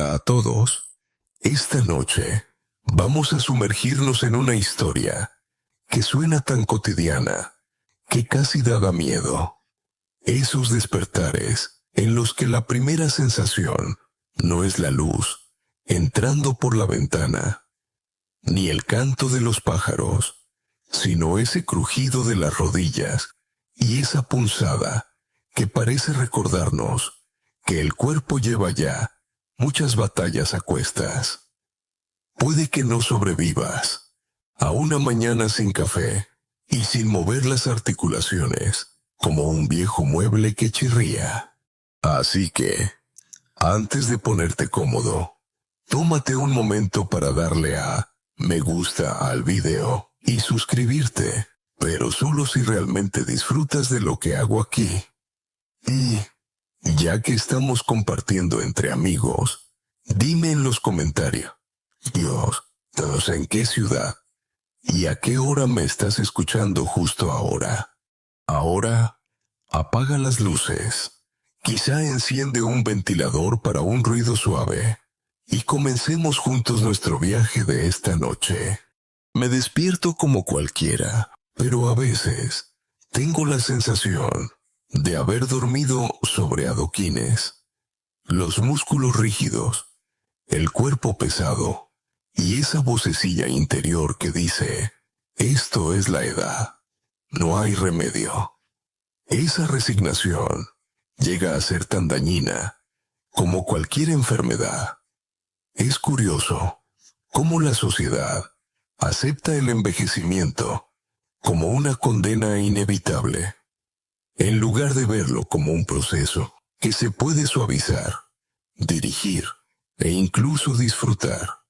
Hola a todos. Esta noche vamos a sumergirnos en una historia que suena tan cotidiana que casi daba miedo. Esos despertares en los que la primera sensación no es la luz entrando por la ventana, ni el canto de los pájaros, sino ese crujido de las rodillas y esa punzada que parece recordarnos que el cuerpo lleva ya muchas batallas a cuestas. Puede que no sobrevivas a una mañana sin café y sin mover las articulaciones, como un viejo mueble que chirría. Así que, antes de ponerte cómodo, tómate un momento para darle a me gusta al video y suscribirte, pero solo si realmente disfrutas de lo que hago aquí. Y, ya que estamos compartiendo entre amigos, dime en los comentarios, Dios, ¿en qué ciudad? ¿Y a qué hora me estás escuchando justo ahora? Ahora, apaga las luces. Quizá enciende un ventilador para un ruido suave. Y comencemos juntos nuestro viaje de esta noche. Me despierto como cualquiera, pero a veces tengo la sensación de haber dormido sobre adoquines. Los músculos rígidos, el cuerpo pesado y esa vocecilla interior que dice, esto es la edad, no hay remedio. Esa resignación llega a ser tan dañina como cualquier enfermedad. Es curioso cómo la sociedad acepta el envejecimiento como una condena inevitable, en lugar de verlo como un proceso que se puede suavizar, dirigir e incluso disfrutar.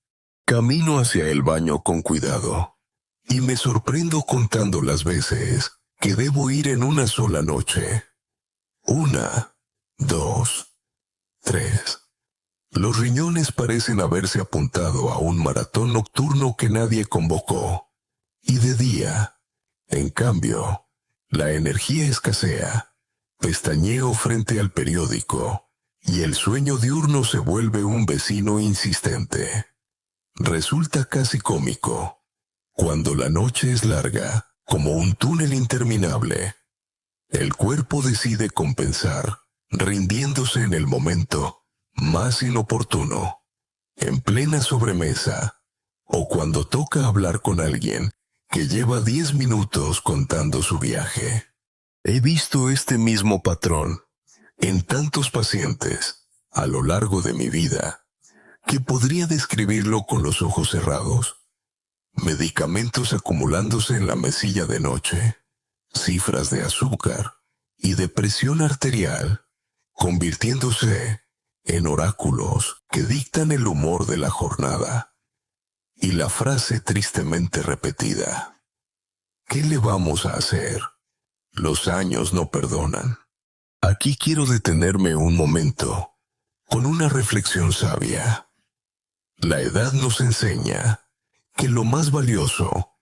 Camino hacia el baño con cuidado y me sorprendo contando las veces que debo ir en una sola noche. 1, 2, 3. Los riñones parecen haberse apuntado a un maratón nocturno que nadie convocó. Y de día, en cambio, la energía escasea. Pestañeo frente al periódico y el sueño diurno se vuelve un vecino insistente. Resulta casi cómico cuando la noche es larga, como un túnel interminable. El cuerpo decide compensar, rindiéndose en el momento más inoportuno, en plena sobremesa, o cuando toca hablar con alguien que lleva 10 minutos contando su viaje. He visto este mismo patrón en tantos pacientes a lo largo de mi vida, que podría describirlo con los ojos cerrados. Medicamentos acumulándose en la mesilla de noche, cifras de azúcar y de presión arterial, convirtiéndose en oráculos que dictan el humor de la jornada. Y la frase tristemente repetida, ¿qué le vamos a hacer? Los años no perdonan. Aquí quiero detenerme un momento, con una reflexión sabia. La edad nos enseña que lo más valioso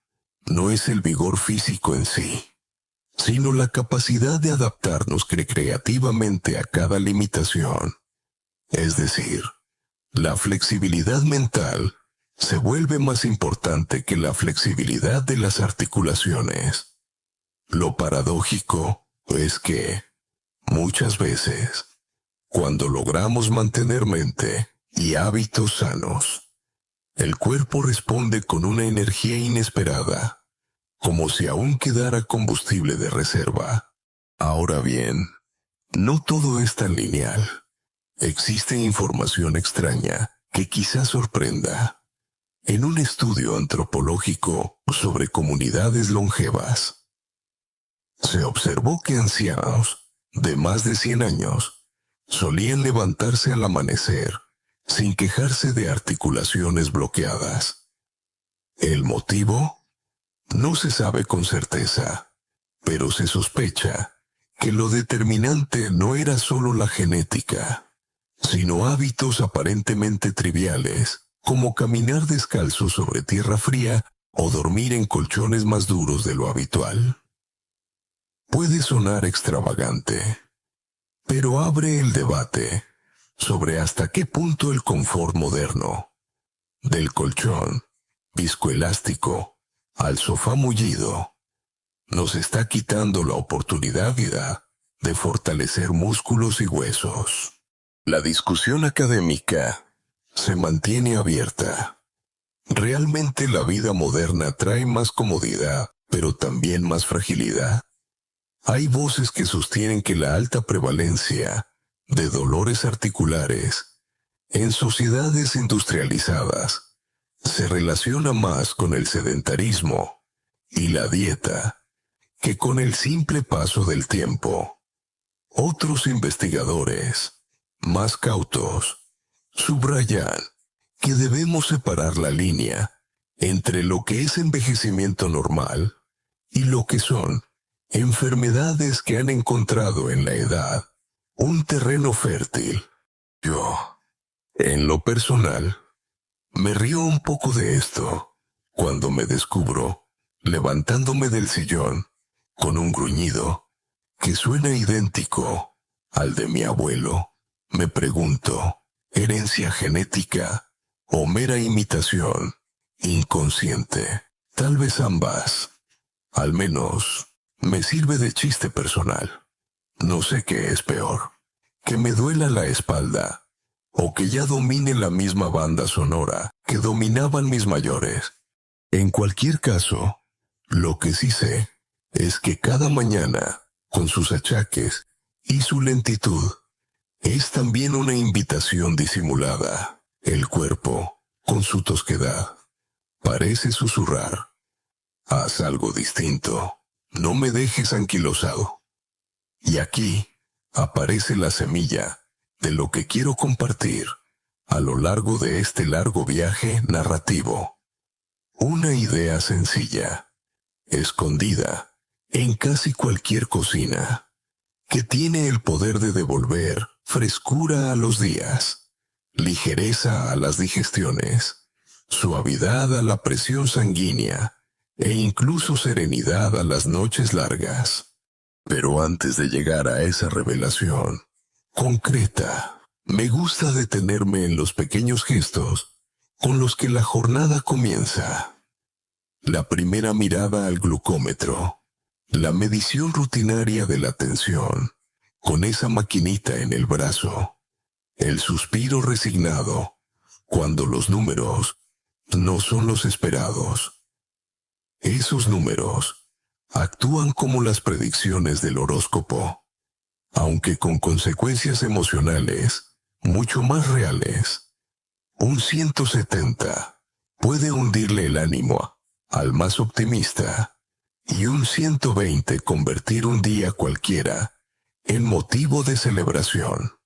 no es el vigor físico en sí, sino la capacidad de adaptarnos creativamente a cada limitación. Es decir, la flexibilidad mental se vuelve más importante que la flexibilidad de las articulaciones. Lo paradójico es que, muchas veces, cuando logramos mantener mente y hábitos sanos, el cuerpo responde con una energía inesperada, como si aún quedara combustible de reserva. Ahora bien, no todo es tan lineal. Existe información extraña que quizás sorprenda. En un estudio antropológico sobre comunidades longevas, se observó que ancianos de más de 100 años solían levantarse al amanecer sin quejarse de articulaciones bloqueadas. ¿El motivo? No se sabe con certeza, pero se sospecha que lo determinante no era solo la genética, sino hábitos aparentemente triviales, como caminar descalzo sobre tierra fría o dormir en colchones más duros de lo habitual. Puede sonar extravagante, pero abre el debate sobre hasta qué punto el confort moderno, del colchón viscoelástico al sofá mullido, nos está quitando la oportunidad de fortalecer músculos y huesos. La discusión académica se mantiene abierta. ¿Realmente la vida moderna trae más comodidad, pero también más fragilidad? Hay voces que sostienen que la alta prevalencia de dolores articulares en sociedades industrializadas se relaciona más con el sedentarismo y la dieta que con el simple paso del tiempo. Otros investigadores, más cautos, subrayan que debemos separar la línea entre lo que es envejecimiento normal y lo que son enfermedades que han encontrado en la edad un terreno fértil. Yo, en lo personal, me río un poco de esto cuando me descubro levantándome del sillón con un gruñido que suena idéntico al de mi abuelo. Me pregunto, ¿herencia genética o mera imitación inconsciente? Tal vez ambas. Al menos me sirve de chiste personal. No sé qué es peor, que me duela la espalda o que ya domine la misma banda sonora que dominaban mis mayores. En cualquier caso, lo que sí sé es que cada mañana, con sus achaques y su lentitud, es también una invitación disimulada. El cuerpo, con su tosquedad, parece susurrar: haz algo distinto, no me dejes anquilosado. Y aquí aparece la semilla de lo que quiero compartir a lo largo de este largo viaje narrativo. Una idea sencilla, escondida en casi cualquier cocina, que tiene el poder de devolver frescura a los días, ligereza a las digestiones, suavidad a la presión sanguínea e incluso serenidad a las noches largas. Pero antes de llegar a esa revelación concreta, me gusta detenerme en los pequeños gestos con los que la jornada comienza. La primera mirada al glucómetro, la medición rutinaria de la tensión, con esa maquinita en el brazo, el suspiro resignado cuando los números no son los esperados. Esos números actúan como las predicciones del horóscopo, aunque con consecuencias emocionales mucho más reales. Un 170 puede hundirle el ánimo al más optimista y un 120 convertir un día cualquiera en motivo de celebración.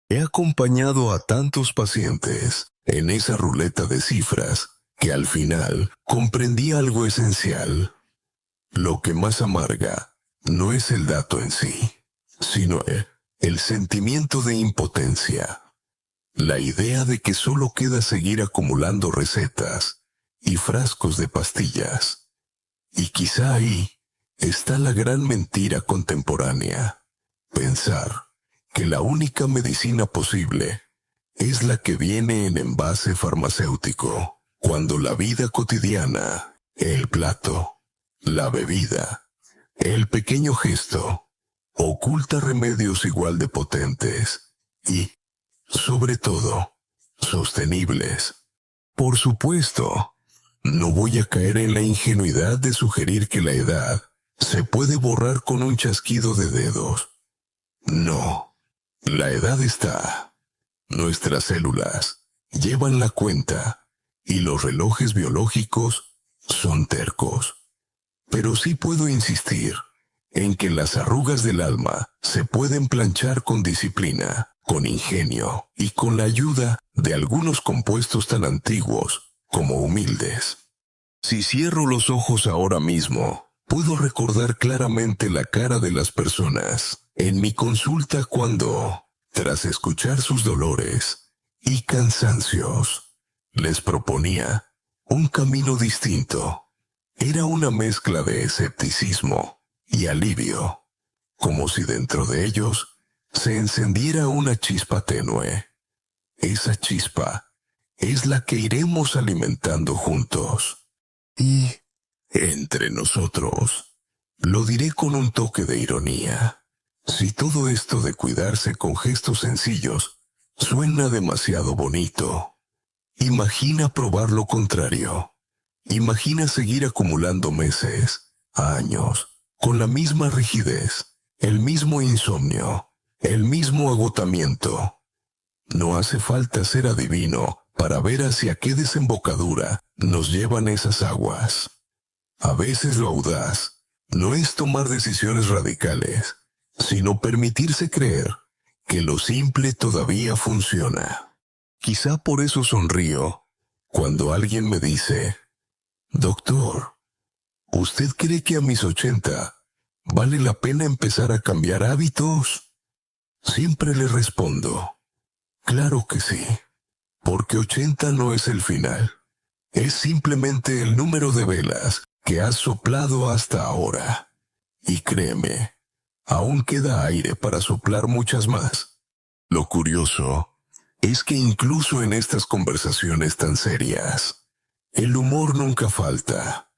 He acompañado a tantos pacientes en esa ruleta de cifras que al final comprendí algo esencial. Lo que más amarga no es el dato en sí, sino el sentimiento de impotencia. La idea de que solo queda seguir acumulando recetas y frascos de pastillas. Y quizá ahí está la gran mentira contemporánea. Pensar que la única medicina posible es la que viene en envase farmacéutico, cuando la vida cotidiana, el plato, la bebida, el pequeño gesto, oculta remedios igual de potentes y, sobre todo, sostenibles. Por supuesto, no voy a caer en la ingenuidad de sugerir que la edad se puede borrar con un chasquido de dedos. No, la edad está. Nuestras células llevan la cuenta y los relojes biológicos son tercos. Pero sí puedo insistir en que las arrugas del alma se pueden planchar con disciplina, con ingenio y con la ayuda de algunos compuestos tan antiguos como humildes. Si cierro los ojos ahora mismo, puedo recordar claramente la cara de las personas en mi consulta cuando, tras escuchar sus dolores y cansancios, les proponía un camino distinto. Era una mezcla de escepticismo y alivio, como si dentro de ellos se encendiera una chispa tenue, esa chispa, es la que iremos alimentando juntos. Y, entre nosotros, lo diré con un toque de ironía. Si todo esto de cuidarse con gestos sencillos suena demasiado bonito, imagina probar lo contrario. Imagina seguir acumulando meses, años, con la misma rigidez, el mismo insomnio, el mismo agotamiento. No hace falta ser adivino para ver hacia qué desembocadura nos llevan esas aguas. A veces lo audaz no es tomar decisiones radicales, sino permitirse creer que lo simple todavía funciona. Quizá por eso sonrío cuando alguien me dice: «Doctor, ¿usted cree que a mis 80 vale la pena empezar a cambiar hábitos?» Siempre le respondo: «Claro que sí, porque 80 no es el final. Es simplemente el número de velas que has soplado hasta ahora. Y créeme, aún queda aire para soplar muchas más». Lo curioso es que incluso en estas conversaciones tan serias, el humor nunca falta.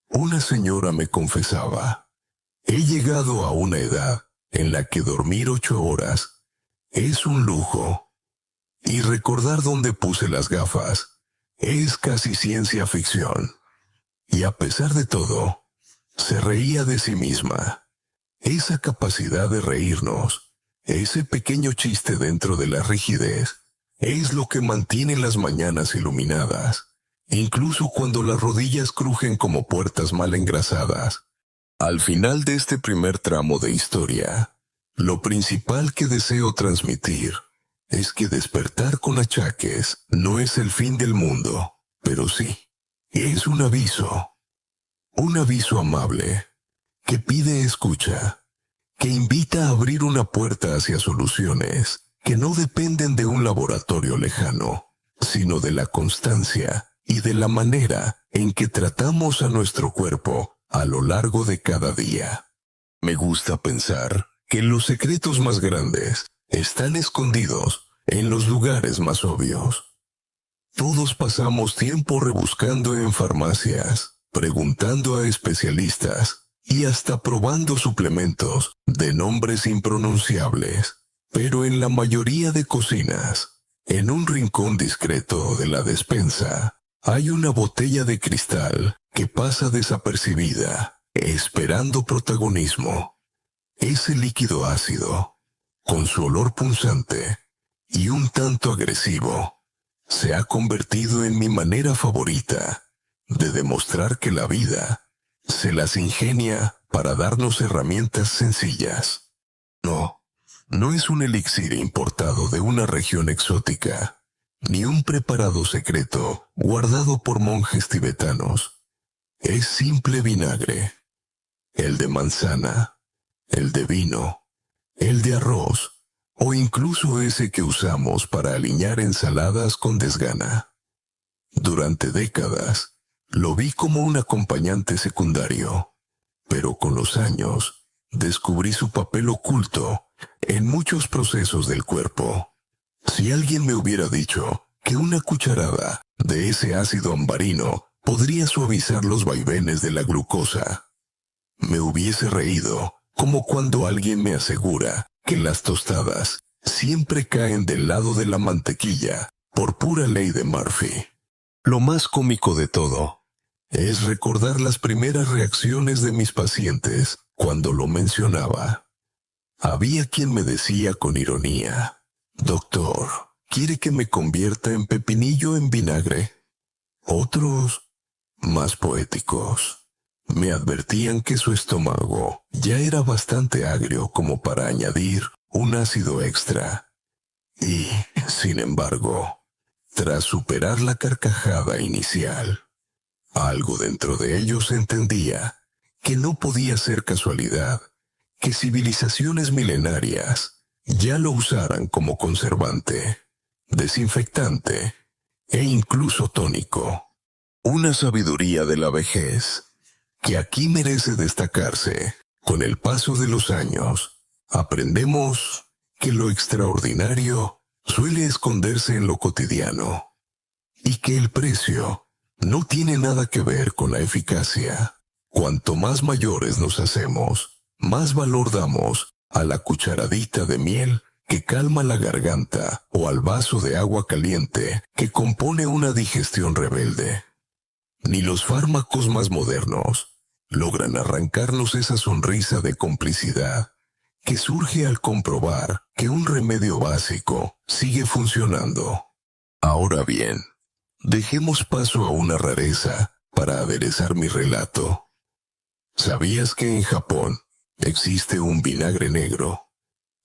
Una señora me confesaba: «He llegado a una edad en la que dormir 8 horas es un lujo. Y recordar dónde puse las gafas es casi ciencia ficción». Y a pesar de todo, se reía de sí misma. Esa capacidad de reírnos, ese pequeño chiste dentro de la rigidez, es lo que mantiene las mañanas iluminadas, incluso cuando las rodillas crujen como puertas mal engrasadas. Al final de este primer tramo de historia, lo principal que deseo transmitir es que despertar con achaques no es el fin del mundo, pero sí, es un aviso amable, que pide escucha, que invita a abrir una puerta hacia soluciones que no dependen de un laboratorio lejano, sino de la constancia y de la manera en que tratamos a nuestro cuerpo a lo largo de cada día. Me gusta pensar que los secretos más grandes están escondidos en los lugares más obvios. Todos pasamos tiempo rebuscando en farmacias, preguntando a especialistas y hasta probando suplementos de nombres impronunciables. Pero en la mayoría de cocinas, en un rincón discreto de la despensa, hay una botella de cristal que pasa desapercibida, esperando protagonismo. Ese líquido ácido, con su olor punzante y un tanto agresivo, se ha convertido en mi manera favorita de demostrar que la vida se las ingenia para darnos herramientas sencillas. No es un elixir importado de una región exótica, ni un preparado secreto guardado por monjes tibetanos. Es simple vinagre, el de manzana, el de vino, el de arroz, o incluso ese que usamos para aliñar ensaladas con desgana. Durante décadas, lo vi como un acompañante secundario, pero con los años descubrí su papel oculto en muchos procesos del cuerpo. Si alguien me hubiera dicho que una cucharada de ese ácido ambarino podría suavizar los vaivenes de la glucosa, me hubiese reído, como cuando alguien me asegura que las tostadas siempre caen del lado de la mantequilla por pura ley de Murphy. Lo más cómico de todo es recordar las primeras reacciones de mis pacientes cuando lo mencionaba. Había quien me decía con ironía: «Doctor, ¿quiere que me convierta en pepinillo en vinagre?». Otros, más poéticos, me advertían que su estómago ya era bastante agrio como para añadir un ácido extra. Y, sin embargo, tras superar la carcajada inicial, algo dentro de ellos entendía que no podía ser casualidad que civilizaciones milenarias ya lo usaran como conservante, desinfectante e incluso tónico. Una sabiduría de la vejez que aquí merece destacarse. Con el paso de los años, aprendemos que lo extraordinario suele esconderse en lo cotidiano y que el precio no tiene nada que ver con la eficacia. Cuanto más mayores nos hacemos, más valor damos a la cucharadita de miel que calma la garganta o al vaso de agua caliente que compone una digestión rebelde. Ni los fármacos más modernos logran arrancarnos esa sonrisa de complicidad que surge al comprobar que un remedio básico sigue funcionando. Ahora bien, dejemos paso a una rareza para aderezar mi relato. ¿Sabías que en Japón existe un vinagre negro,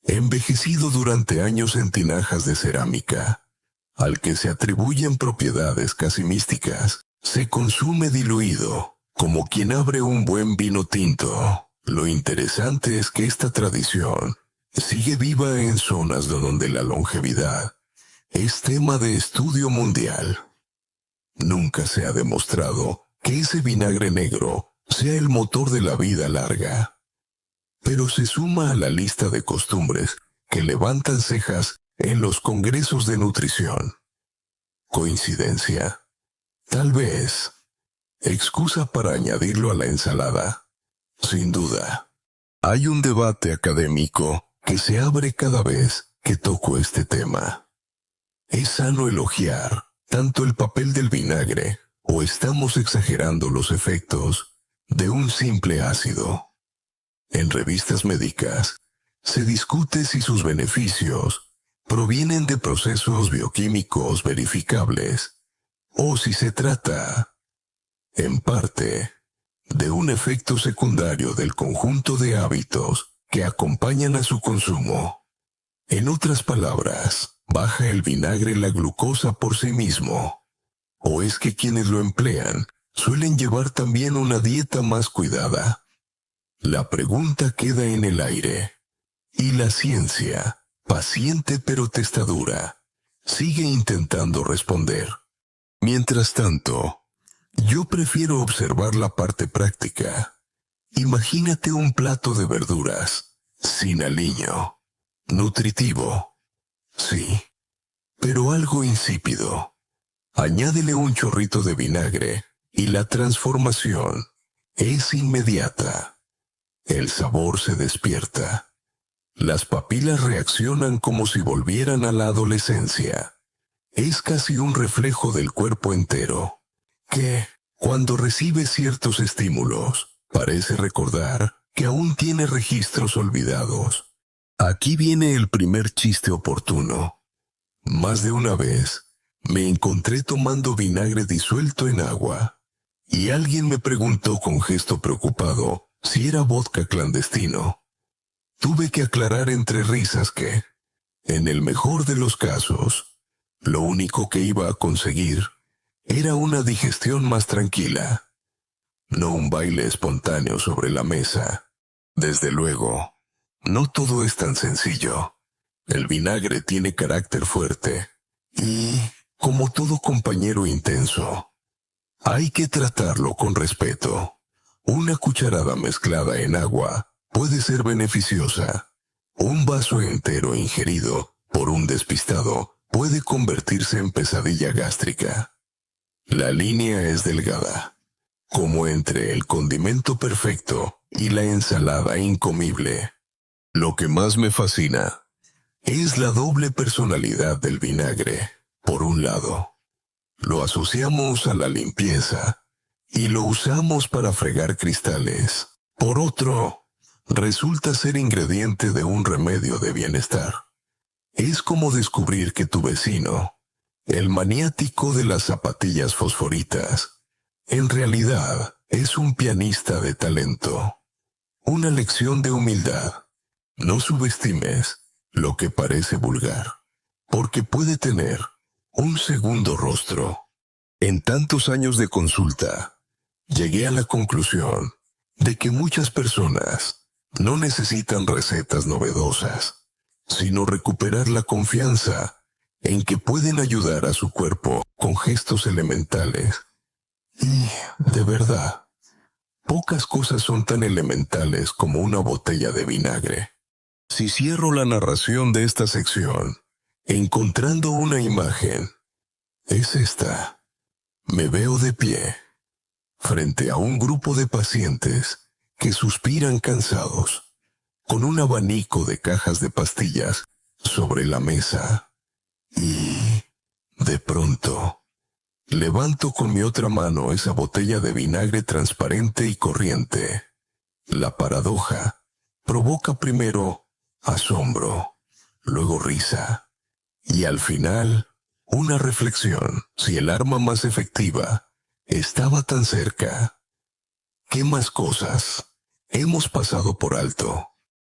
envejecido durante años en tinajas de cerámica, al que se atribuyen propiedades casi místicas? Se consume diluido, como quien abre un buen vino tinto. Lo interesante es que esta tradición sigue viva en zonas donde la longevidad es tema de estudio mundial. Nunca se ha demostrado que ese vinagre negro sea el motor de la vida larga, pero se suma a la lista de costumbres que levantan cejas en los congresos de nutrición. ¿Coincidencia? Tal vez. ¿Excusa para añadirlo a la ensalada? Sin duda. Hay un debate académico que se abre cada vez que toco este tema. ¿Es sano elogiar tanto el papel del vinagre o estamos exagerando los efectos de un simple ácido? En revistas médicas se discute si sus beneficios provienen de procesos bioquímicos verificables o si se trata, en parte, de un efecto secundario del conjunto de hábitos que acompañan a su consumo. En otras palabras, ¿baja el vinagre la glucosa por sí mismo? ¿O es que quienes lo emplean suelen llevar también una dieta más cuidada? La pregunta queda en el aire. Y la ciencia, paciente pero testadura, sigue intentando responder. Mientras tanto, yo prefiero observar la parte práctica. Imagínate un plato de verduras, sin aliño, nutritivo, sí, pero algo insípido. Añádele un chorrito de vinagre y la transformación es inmediata. El sabor se despierta. Las papilas reaccionan como si volvieran a la adolescencia. Es casi un reflejo del cuerpo entero, que, cuando recibe ciertos estímulos, parece recordar que aún tiene registros olvidados. Aquí viene el primer chiste oportuno. Más de una vez, me encontré tomando vinagre disuelto en agua, y alguien me preguntó con gesto preocupado si era vodka clandestino. Tuve que aclarar entre risas que, en el mejor de los casos, lo único que iba a conseguir era una digestión más tranquila, no un baile espontáneo sobre la mesa. Desde luego, no todo es tan sencillo. El vinagre tiene carácter fuerte y, como todo compañero intenso, hay que tratarlo con respeto. Una cucharada mezclada en agua puede ser beneficiosa. Un vaso entero ingerido por un despistado puede convertirse en pesadilla gástrica. La línea es delgada, como entre el condimento perfecto y la ensalada incomible. Lo que más me fascina es la doble personalidad del vinagre. Por un lado, lo asociamos a la limpieza y lo usamos para fregar cristales. Por otro, resulta ser ingrediente de un remedio de bienestar. Es como descubrir que tu vecino, el maniático de las zapatillas fosforitas, en realidad es un pianista de talento. Una lección de humildad. No subestimes lo que parece vulgar, porque puede tener un segundo rostro. En tantos años de consulta, llegué a la conclusión de que muchas personas no necesitan recetas novedosas, sino recuperar la confianza en que pueden ayudar a su cuerpo con gestos elementales. Y, de verdad, pocas cosas son tan elementales como una botella de vinagre. Si cierro la narración de esta sección, encontrando una imagen. Es esta. Me veo de pie, frente a un grupo de pacientes que suspiran cansados, con un abanico de cajas de pastillas sobre la mesa. Y, de pronto, levanto con mi otra mano esa botella de vinagre transparente y corriente. La paradoja provoca primero asombro, luego risa, y al final una reflexión. Si el arma más efectiva estaba tan cerca, ¿qué más cosas hemos pasado por alto?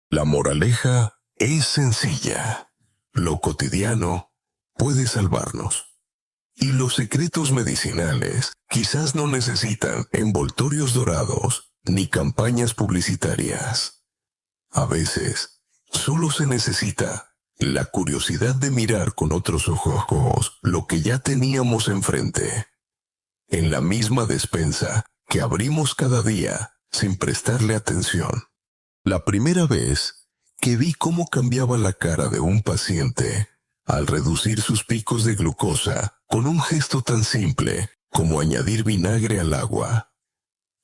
La moraleja es sencilla. Lo cotidiano puede salvarnos. Y los secretos medicinales quizás no necesitan envoltorios dorados ni campañas publicitarias. A veces, solo se necesita la curiosidad de mirar con otros ojos lo que ya teníamos enfrente, en la misma despensa que abrimos cada día sin prestarle atención. La primera vez que vi cómo cambiaba la cara de un paciente al reducir sus picos de glucosa con un gesto tan simple como añadir vinagre al agua,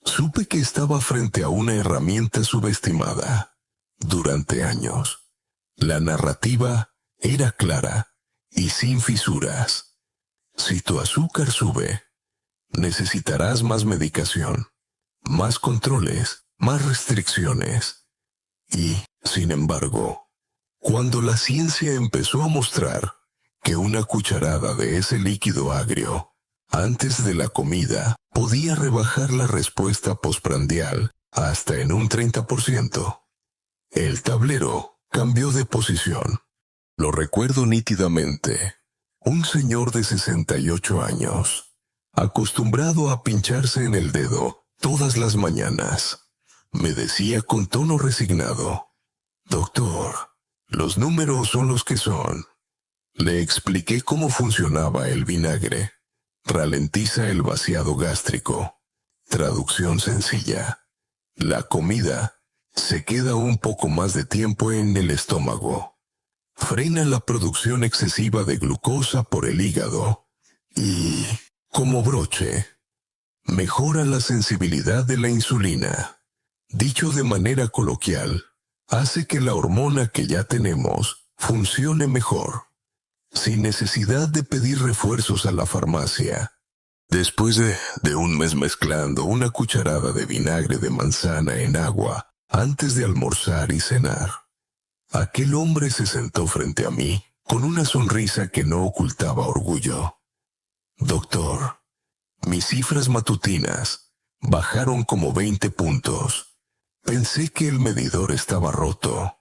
supe que estaba frente a una herramienta subestimada. Durante años, la narrativa era clara y sin fisuras. Si tu azúcar sube, necesitarás más medicación, más controles, más restricciones. Y, sin embargo, cuando la ciencia empezó a mostrar que una cucharada de ese líquido agrio antes de la comida podía rebajar la respuesta postprandial hasta en un 30%, el tablero cambió de posición. Lo recuerdo nítidamente. Un señor de 68 años, acostumbrado a pincharse en el dedo todas las mañanas, me decía con tono resignado: «Doctor, los números son los que son». Le expliqué cómo funcionaba el vinagre. Ralentiza el vaciado gástrico. Traducción sencilla: la comida se queda un poco más de tiempo en el estómago. Frena la producción excesiva de glucosa por el hígado. Y, como broche, mejora la sensibilidad de la insulina. Dicho de manera coloquial, hace que la hormona que ya tenemos funcione mejor, sin necesidad de pedir refuerzos a la farmacia. Después de un mes mezclando una cucharada de vinagre de manzana en agua antes de almorzar y cenar, aquel hombre se sentó frente a mí con una sonrisa que no ocultaba orgullo. «Doctor, mis cifras matutinas bajaron como 20 puntos. Pensé que el medidor estaba roto».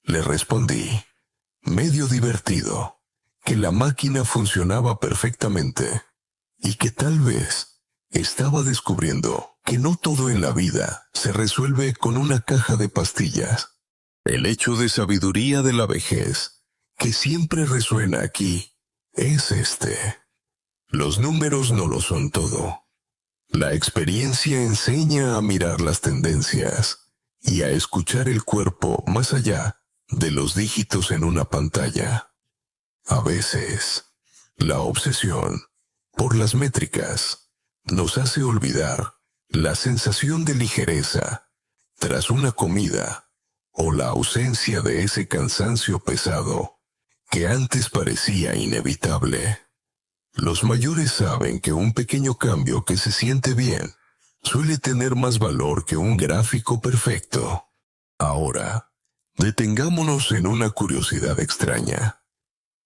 Le respondí, medio divertido, que la máquina funcionaba perfectamente y que tal vez estaba descubriendo que no todo en la vida se resuelve con una caja de pastillas. El hecho de sabiduría de la vejez que siempre resuena aquí es este: los números no lo son todo. La experiencia enseña a mirar las tendencias y a escuchar el cuerpo más allá de los dígitos en una pantalla. A veces, la obsesión por las métricas nos hace olvidar la sensación de ligereza tras una comida o la ausencia de ese cansancio pesado que antes parecía inevitable. Los mayores saben que un pequeño cambio que se siente bien suele tener más valor que un gráfico perfecto. Ahora, detengámonos en una curiosidad extraña.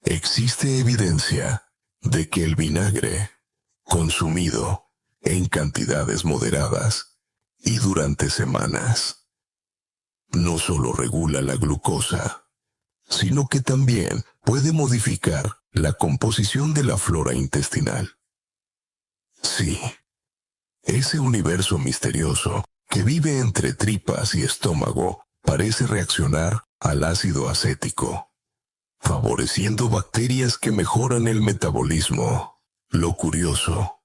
Existe evidencia de que el vinagre, consumido en cantidades moderadas y durante semanas, no solo regula la glucosa, sino que también puede modificar la composición de la flora intestinal. Sí, ese universo misterioso que vive entre tripas y estómago parece reaccionar al ácido acético, favoreciendo bacterias que mejoran el metabolismo. Lo curioso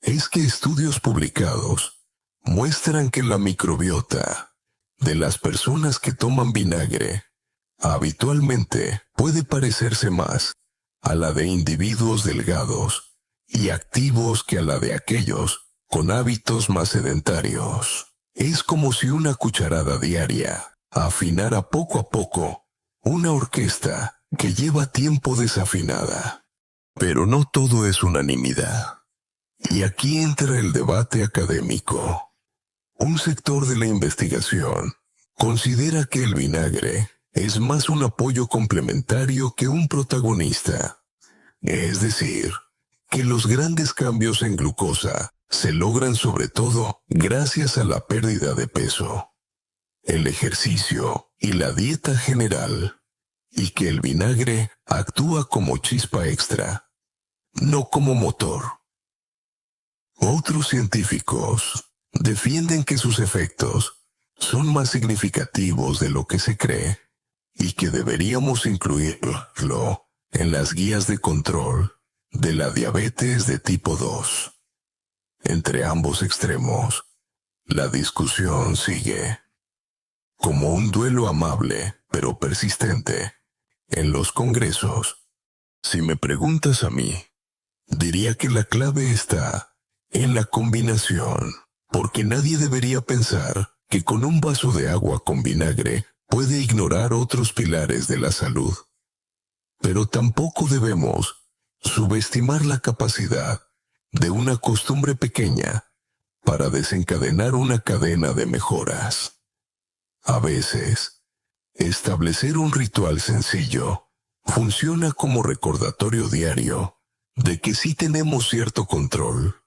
es que estudios publicados muestran que la microbiota de las personas que toman vinagre Habitualmente puede parecerse más a la de individuos delgados y activos que a la de aquellos con hábitos más sedentarios. Es como si una cucharada diaria afinara poco a poco una orquesta que lleva tiempo desafinada. Pero no todo es unanimidad. Y aquí entra el debate académico. Un sector de la investigación considera que el vinagre es más un apoyo complementario que un protagonista. Es decir, que los grandes cambios en glucosa se logran sobre todo gracias a la pérdida de peso, el ejercicio y la dieta general, y que el vinagre actúa como chispa extra, no como motor. Otros científicos defienden que sus efectos son más significativos de lo que se cree y que deberíamos incluirlo en las guías de control de la diabetes de tipo 2. Entre ambos extremos, la discusión sigue. Como un duelo amable, pero persistente, en los congresos. Si me preguntas a mí, diría que la clave está en la combinación, porque nadie debería pensar que con un vaso de agua con vinagre puede ignorar otros pilares de la salud. Pero tampoco debemos subestimar la capacidad de una costumbre pequeña para desencadenar una cadena de mejoras. A veces, establecer un ritual sencillo funciona como recordatorio diario de que sí tenemos cierto control,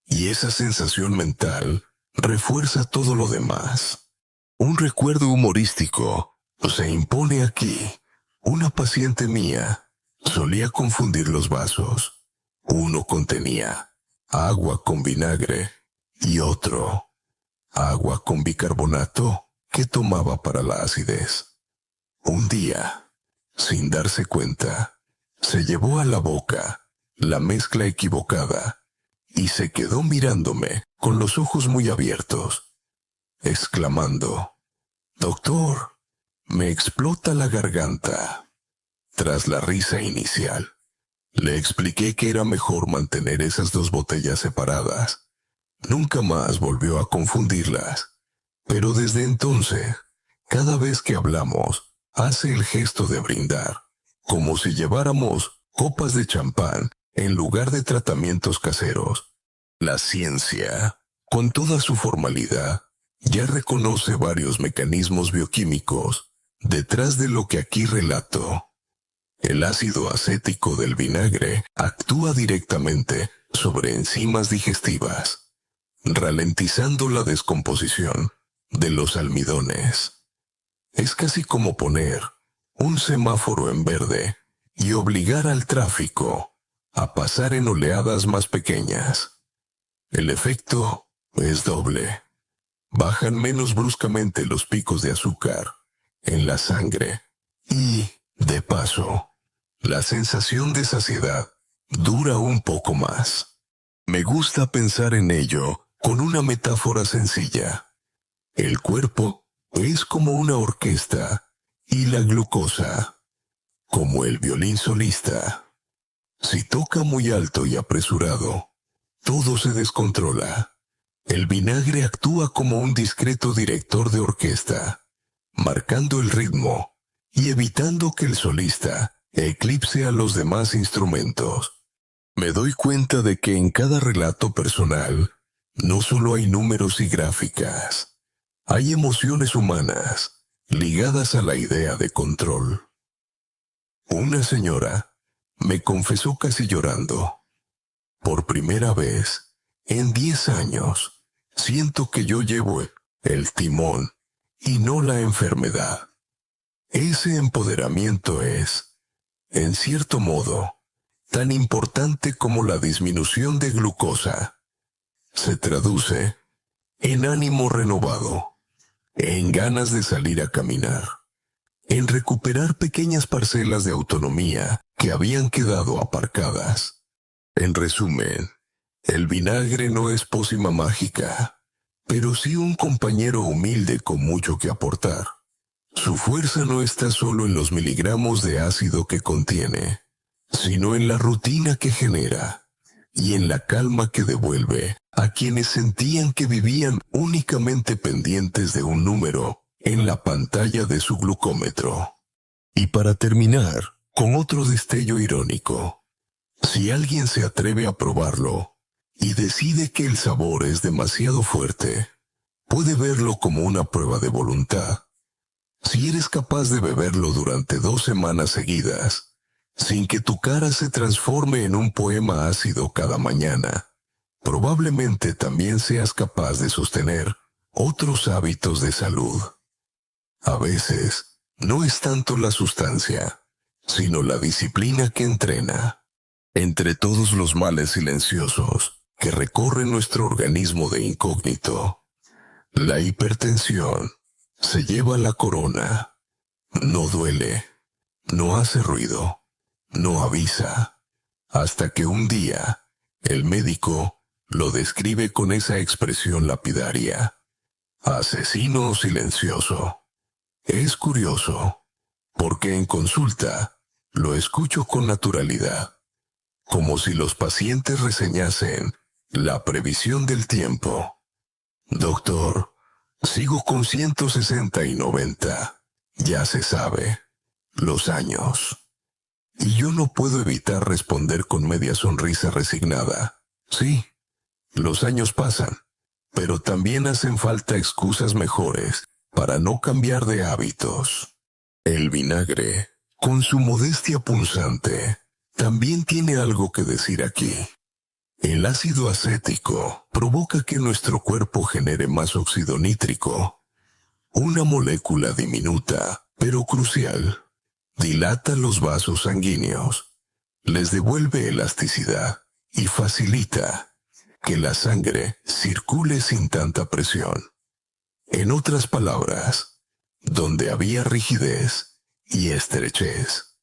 y esa sensación mental refuerza todo lo demás. Un recuerdo humorístico se impone aquí. Una paciente mía solía confundir los vasos. Uno contenía agua con vinagre y otro agua con bicarbonato que tomaba para la acidez. Un día, sin darse cuenta, se llevó a la boca la mezcla equivocada y se quedó mirándome con los ojos muy abiertos, exclamando: «Doctor, me explota la garganta». Tras la risa inicial, le expliqué que era mejor mantener esas dos botellas separadas. Nunca más volvió a confundirlas, pero desde entonces, cada vez que hablamos, hace el gesto de brindar, como si lleváramos copas de champán en lugar de tratamientos caseros. La ciencia, con toda su formalidad, ya reconoce varios mecanismos bioquímicos detrás de lo que aquí relato. El ácido acético del vinagre actúa directamente sobre enzimas digestivas, ralentizando la descomposición de los almidones. Es casi como poner un semáforo en verde y obligar al tráfico a pasar en oleadas más pequeñas. El efecto es doble. Bajan menos bruscamente los picos de azúcar en la sangre y, de paso, la sensación de saciedad dura un poco más. Me gusta pensar en ello con una metáfora sencilla. El cuerpo es como una orquesta y la glucosa, como el violín solista. Si toca muy alto y apresurado, todo se descontrola. El vinagre actúa como un discreto director de orquesta, marcando el ritmo y evitando que el solista eclipse a los demás instrumentos. Me doy cuenta de que en cada relato personal no solo hay números y gráficas, hay emociones humanas ligadas a la idea de control. Una señora me confesó casi llorando: «Por primera vez en 10 años siento que yo llevo el timón y no la enfermedad». Ese empoderamiento es, en cierto modo, tan importante como la disminución de glucosa. Se traduce en ánimo renovado, en ganas de salir a caminar, en recuperar pequeñas parcelas de autonomía que habían quedado aparcadas. En resumen, el vinagre no es pócima mágica, pero sí un compañero humilde con mucho que aportar. Su fuerza no está solo en los miligramos de ácido que contiene, sino en la rutina que genera y en la calma que devuelve a quienes sentían que vivían únicamente pendientes de un número en la pantalla de su glucómetro. Y para terminar, con otro destello irónico, si alguien se atreve a probarlo y decide que el sabor es demasiado fuerte, puede verlo como una prueba de voluntad. Si eres capaz de beberlo durante 2 semanas seguidas, sin que tu cara se transforme en un poema ácido cada mañana, probablemente también seas capaz de sostener otros hábitos de salud. A veces, no es tanto la sustancia, sino la disciplina que entrena. Entre todos los males silenciosos que recorren nuestro organismo de incógnito, la hipertensión se lleva la corona. No duele, no hace ruido, no avisa, hasta que un día el médico lo describe con esa expresión lapidaria: asesino silencioso. Es curioso, porque en consulta lo escucho con naturalidad, como si los pacientes reseñasen la previsión del tiempo. Doctor, sigo con 160 y 90. Ya se sabe, los años. Y yo no puedo evitar responder con media sonrisa resignada: sí, los años pasan, pero también hacen falta excusas mejores para no cambiar de hábitos. El vinagre, con su modestia punzante, también tiene algo que decir aquí. El ácido acético provoca que nuestro cuerpo genere más óxido nítrico, una molécula diminuta, pero crucial. Dilata los vasos sanguíneos, les devuelve elasticidad y facilita que la sangre circule sin tanta presión. En otras palabras, donde había rigidez y estrechez,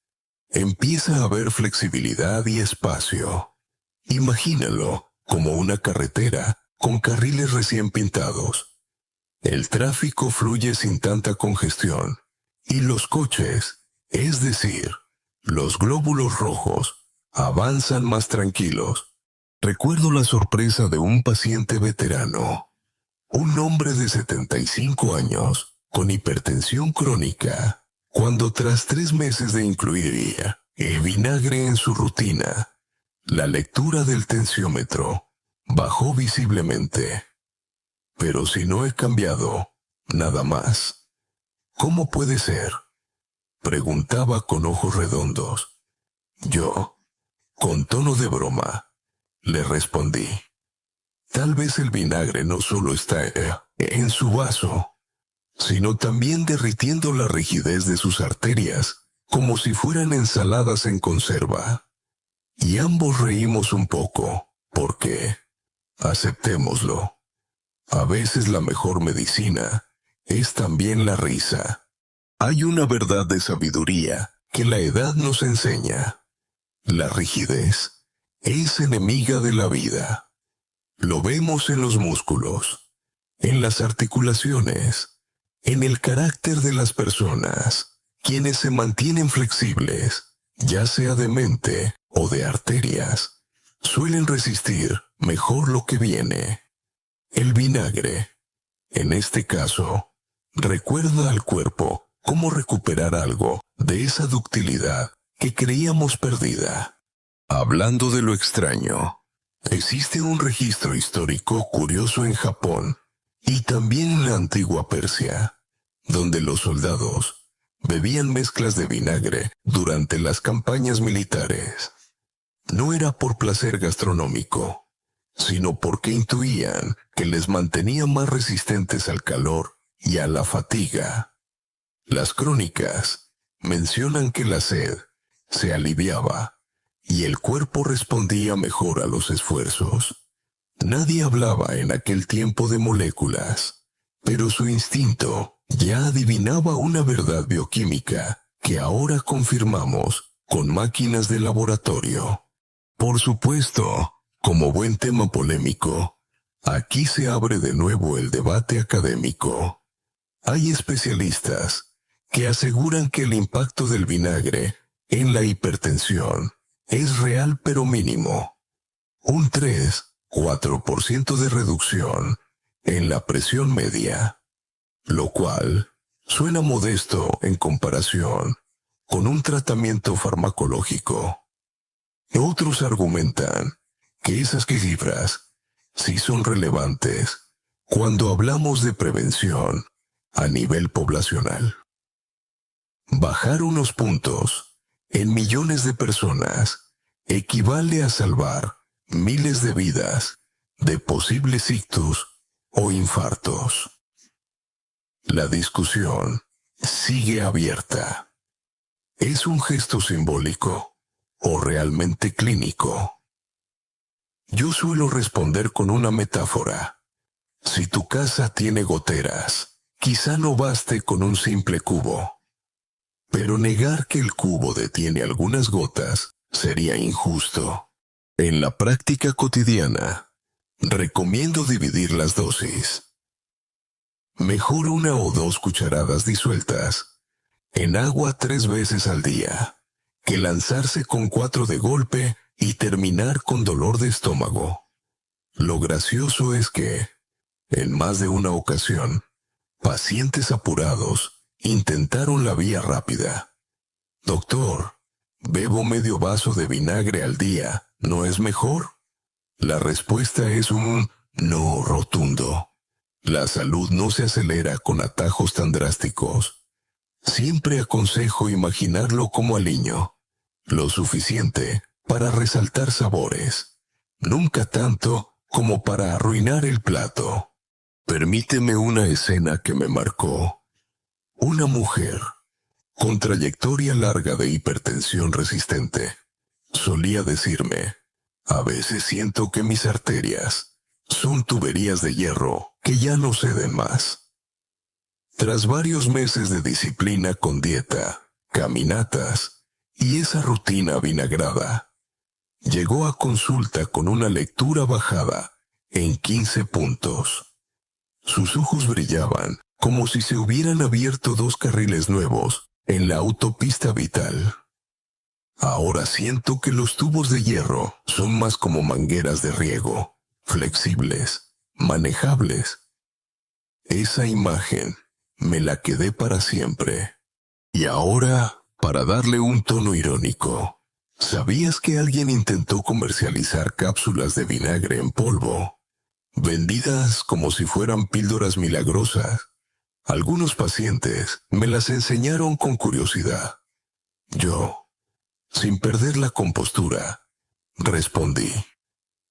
empieza a haber flexibilidad y espacio. Imagínalo como una carretera con carriles recién pintados. El tráfico fluye sin tanta congestión y los coches, es decir, los glóbulos rojos, avanzan más tranquilos. Recuerdo la sorpresa de un paciente veterano, un hombre de 75 años, con hipertensión crónica, cuando tras 3 meses de incluir el vinagre en su rutina, la lectura del tensiómetro bajó visiblemente. Pero si no he cambiado, nada más. ¿Cómo puede ser?, preguntaba con ojos redondos. Yo, con tono de broma, le respondí: tal vez el vinagre no solo está en su vaso, sino también derritiendo la rigidez de sus arterias, como si fueran ensaladas en conserva. Y ambos reímos un poco, porque, aceptémoslo, a veces la mejor medicina es también la risa. Hay una verdad de sabiduría que la edad nos enseña. La rigidez es enemiga de la vida. Lo vemos en los músculos, en las articulaciones, en el carácter de las personas, quienes se mantienen flexibles, ya sea de mente o de arterias, suelen resistir mejor lo que viene. El vinagre, en este caso, recuerda al cuerpo cómo recuperar algo de esa ductilidad que creíamos perdida. Hablando de lo extraño, existe un registro histórico curioso en Japón y también en la antigua Persia, donde los soldados bebían mezclas de vinagre durante las campañas militares. No era por placer gastronómico, sino porque intuían que les mantenía más resistentes al calor y a la fatiga. Las crónicas mencionan que la sed se aliviaba y el cuerpo respondía mejor a los esfuerzos. Nadie hablaba en aquel tiempo de moléculas, pero su instinto ya adivinaba una verdad bioquímica que ahora confirmamos con máquinas de laboratorio. Por supuesto, como buen tema polémico, aquí se abre de nuevo el debate académico. Hay especialistas que aseguran que el impacto del vinagre en la hipertensión es real pero mínimo. Un 3-4% de reducción en la presión media, lo cual suena modesto en comparación con un tratamiento farmacológico. Otros argumentan que esas cifras sí son relevantes cuando hablamos de prevención a nivel poblacional. Bajar unos puntos en millones de personas equivale a salvar miles de vidas de posibles ictus o infartos. La discusión sigue abierta. ¿Es un gesto simbólico o realmente clínico? Yo suelo responder con una metáfora. Si tu casa tiene goteras, quizá no baste con un simple cubo. Pero negar que el cubo detiene algunas gotas sería injusto. En la práctica cotidiana, recomiendo dividir las dosis. Mejor 1 o 2 cucharadas disueltas en agua 3 veces al día, que lanzarse con 4 de golpe y terminar con dolor de estómago. Lo gracioso es que, en más de una ocasión, pacientes apurados intentaron la vía rápida. Doctor, ¿bebo medio vaso de vinagre al día? ¿No es mejor? La respuesta es un no rotundo. La salud no se acelera con atajos tan drásticos. Siempre aconsejo imaginarlo como aliño, lo suficiente para resaltar sabores, nunca tanto como para arruinar el plato. Permíteme una escena que me marcó. Una mujer con trayectoria larga de hipertensión resistente solía decirme: a veces siento que mis arterias son tuberías de hierro que ya no ceden más. Tras varios meses de disciplina con dieta, caminatas y esa rutina vinagrada, llegó a consulta con una lectura bajada en 15 puntos. Sus ojos brillaban como si se hubieran abierto 2 carriles nuevos en la autopista vital. Ahora siento que los tubos de hierro son más como mangueras de riego, flexibles, manejables. Esa imagen me la quedé para siempre. Y ahora, para darle un tono irónico, ¿sabías que alguien intentó comercializar cápsulas de vinagre en polvo, vendidas como si fueran píldoras milagrosas? Algunos pacientes me las enseñaron con curiosidad. Yo, sin perder la compostura, respondí: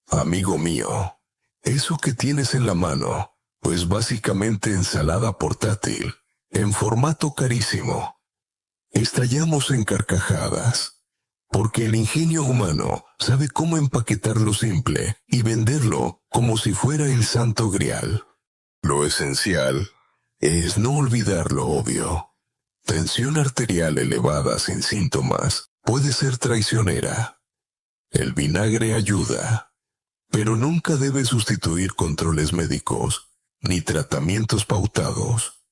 amigo mío, eso que tienes en la mano, pues básicamente ensalada portátil, en formato carísimo. Estallamos en carcajadas, porque el ingenio humano sabe cómo empaquetar lo simple y venderlo como si fuera el santo grial. Lo esencial es no olvidar lo obvio. Tensión arterial elevada sin síntomas puede ser traicionera. El vinagre ayuda, pero nunca debe sustituir controles médicos ni tratamientos pautados.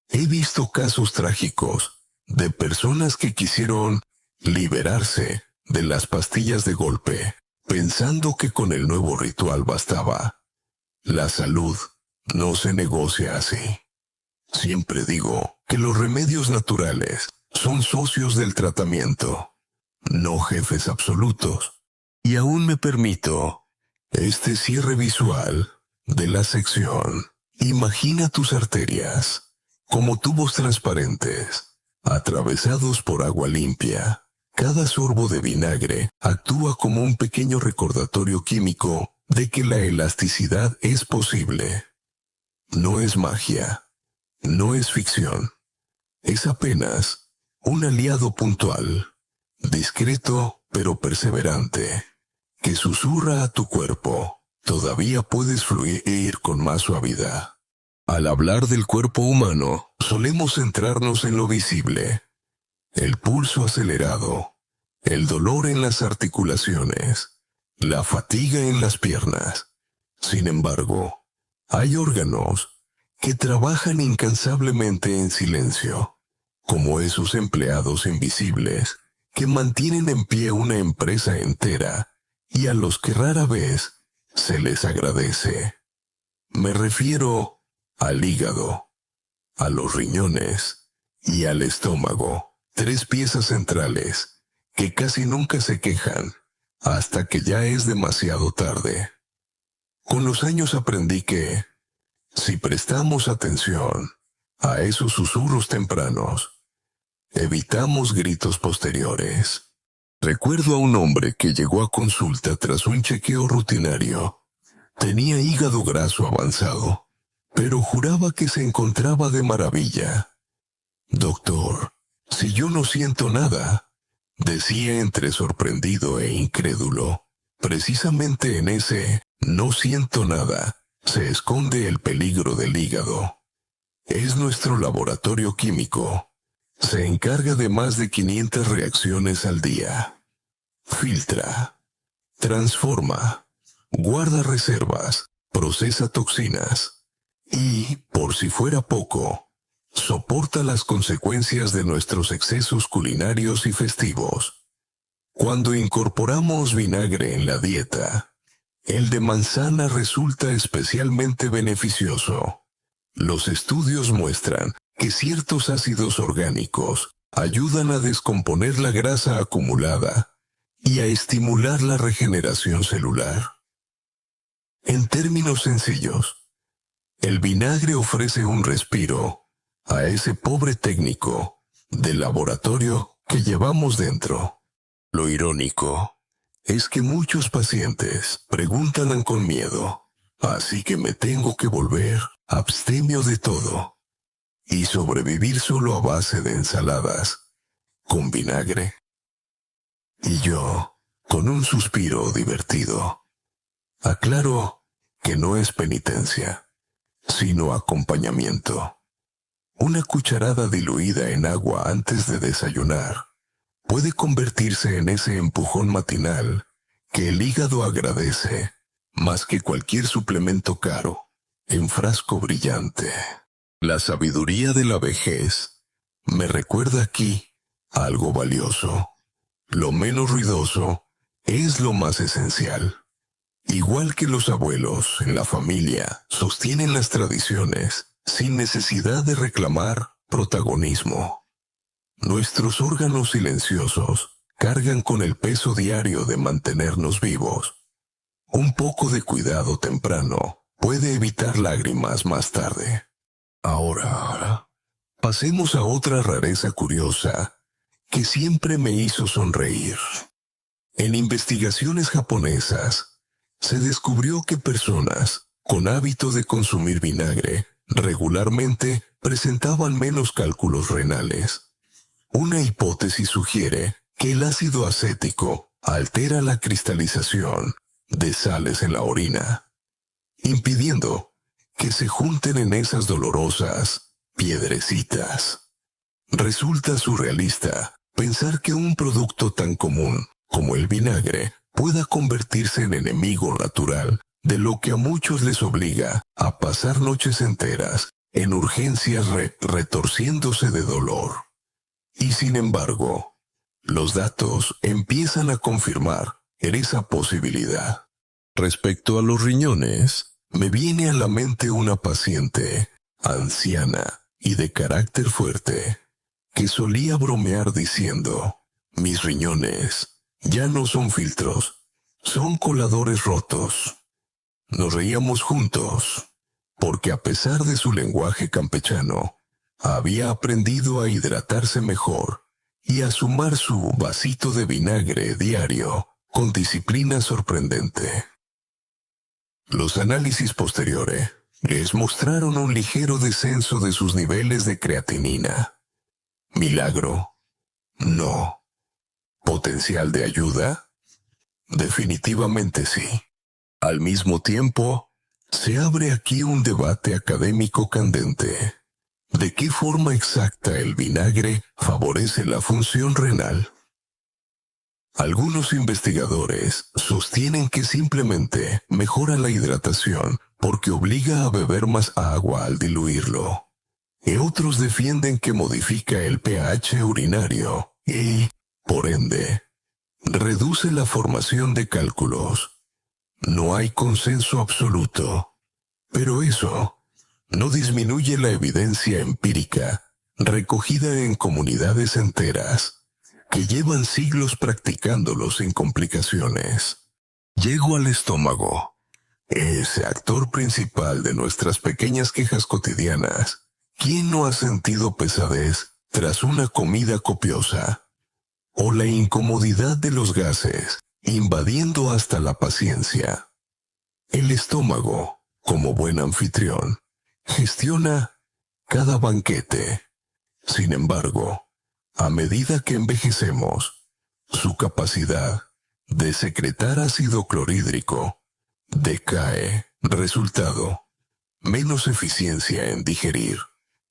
He visto casos trágicos de personas que quisieron liberarse de las pastillas de golpe, pensando que con el nuevo ritual bastaba. La salud no se negocia así. Siempre digo que los remedios naturales son socios del tratamiento, no jefes absolutos. Y aún me permito este cierre visual de la sección. Imagina tus arterias como tubos transparentes, atravesados por agua limpia. Cada sorbo de vinagre actúa como un pequeño recordatorio químico de que la elasticidad es posible. No es magia, no es ficción. Es apenas un aliado puntual, discreto pero perseverante, que susurra a tu cuerpo: todavía puedes fluir con más suavidad. Al hablar del cuerpo humano, solemos centrarnos en lo visible: el pulso acelerado, el dolor en las articulaciones, la fatiga en las piernas. Sin embargo, hay órganos que trabajan incansablemente en silencio, como esos empleados invisibles que mantienen en pie una empresa entera y a los que rara vez se les agradece. Me refiero al hígado, a los riñones y al estómago, 3 piezas centrales que casi nunca se quejan hasta que ya es demasiado tarde. Con los años aprendí que, si prestamos atención a esos susurros tempranos, evitamos gritos posteriores. Recuerdo a un hombre que llegó a consulta tras un chequeo rutinario. Tenía hígado graso avanzado, pero juraba que se encontraba de maravilla. «Doctor, si yo no siento nada», decía entre sorprendido e incrédulo. Precisamente en ese «no siento nada» se esconde el peligro del hígado. Es nuestro laboratorio químico. Se encarga de más de 500 reacciones al día. Filtra, transforma, guarda reservas, procesa toxinas y, por si fuera poco, soporta las consecuencias de nuestros excesos culinarios y festivos. Cuando incorporamos vinagre en la dieta, el de manzana resulta especialmente beneficioso. Los estudios muestran que ciertos ácidos orgánicos ayudan a descomponer la grasa acumulada y a estimular la regeneración celular. En términos sencillos, el vinagre ofrece un respiro a ese pobre técnico del laboratorio que llevamos dentro. Lo irónico es que muchos pacientes preguntan con miedo, así que me tengo que volver abstemio de todo y sobrevivir solo a base de ensaladas con vinagre. Y yo, con un suspiro divertido, aclaro que no es penitencia, sino acompañamiento. Una cucharada diluida en agua antes de desayunar puede convertirse en ese empujón matinal que el hígado agradece más que cualquier suplemento caro en frasco brillante. La sabiduría de la vejez me recuerda aquí algo valioso. Lo menos ruidoso es lo más esencial. Igual que los abuelos en la familia sostienen las tradiciones sin necesidad de reclamar protagonismo. Nuestros órganos silenciosos cargan con el peso diario de mantenernos vivos. Un poco de cuidado temprano puede evitar lágrimas más tarde. Ahora, pasemos a otra rareza curiosa que siempre me hizo sonreír. En investigaciones japonesas, se descubrió que personas con hábito de consumir vinagre regularmente presentaban menos cálculos renales. Una hipótesis sugiere que el ácido acético altera la cristalización de sales en la orina, impidiendo que se junten en esas dolorosas piedrecitas. Resulta surrealista pensar que un producto tan común como el vinagre pueda convertirse en enemigo natural de lo que a muchos les obliga a pasar noches enteras en urgencias retorciéndose de dolor. Y sin embargo, los datos empiezan a confirmar esa posibilidad. Respecto a los riñones, me viene a la mente una paciente, anciana y de carácter fuerte, que solía bromear diciendo: «Mis riñones ya no son filtros, son coladores rotos». Nos reíamos juntos, porque a pesar de su lenguaje campechano, había aprendido a hidratarse mejor y a sumar su vasito de vinagre diario con disciplina sorprendente. Los análisis posteriores les mostraron un ligero descenso de sus niveles de creatinina. ¿Milagro? No. ¿Potencial de ayuda? Definitivamente sí. Al mismo tiempo, se abre aquí un debate académico candente. ¿De qué forma exacta el vinagre favorece la función renal? Algunos investigadores sostienen que simplemente mejora la hidratación porque obliga a beber más agua al diluirlo. y otros defienden que modifica el pH urinario y, por ende, reduce la formación de cálculos. No hay consenso absoluto, pero eso no disminuye la evidencia empírica recogida en comunidades enteras que llevan siglos practicándolo sin complicaciones. Llego al estómago, ese actor principal de nuestras pequeñas quejas cotidianas. ¿Quién no ha sentido pesadez tras una comida copiosa? O la incomodidad de los gases invadiendo hasta la paciencia. El estómago, como buen anfitrión, gestiona cada banquete. Sin embargo, a medida que envejecemos, su capacidad de secretar ácido clorhídrico decae. Resultado: menos eficiencia en digerir,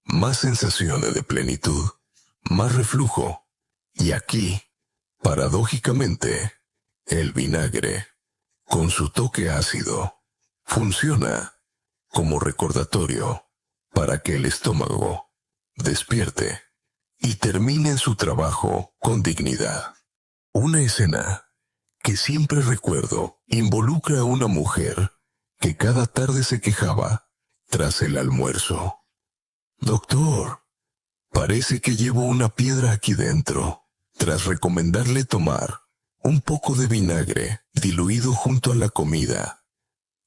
más sensaciones de plenitud, más reflujo. Y aquí, paradójicamente, el vinagre, con su toque ácido, funciona como recordatorio para que el estómago despierte y termine su trabajo con dignidad. Una escena que siempre recuerdo involucra a una mujer que cada tarde se quejaba tras el almuerzo. «Doctor, parece que llevo una piedra aquí dentro», tras recomendarle tomar un poco de vinagre diluido junto a la comida.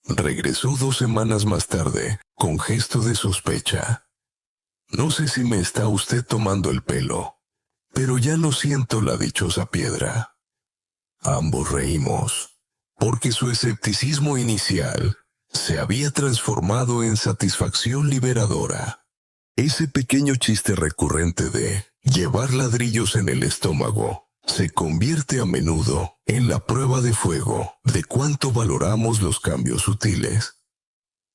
Regresó 2 semanas más tarde con gesto de sospecha. «No sé si me está usted tomando el pelo, pero ya no siento la dichosa piedra». Ambos reímos, porque su escepticismo inicial se había transformado en satisfacción liberadora. Ese pequeño chiste recurrente de llevar ladrillos en el estómago se convierte a menudo en la prueba de fuego de cuánto valoramos los cambios sutiles.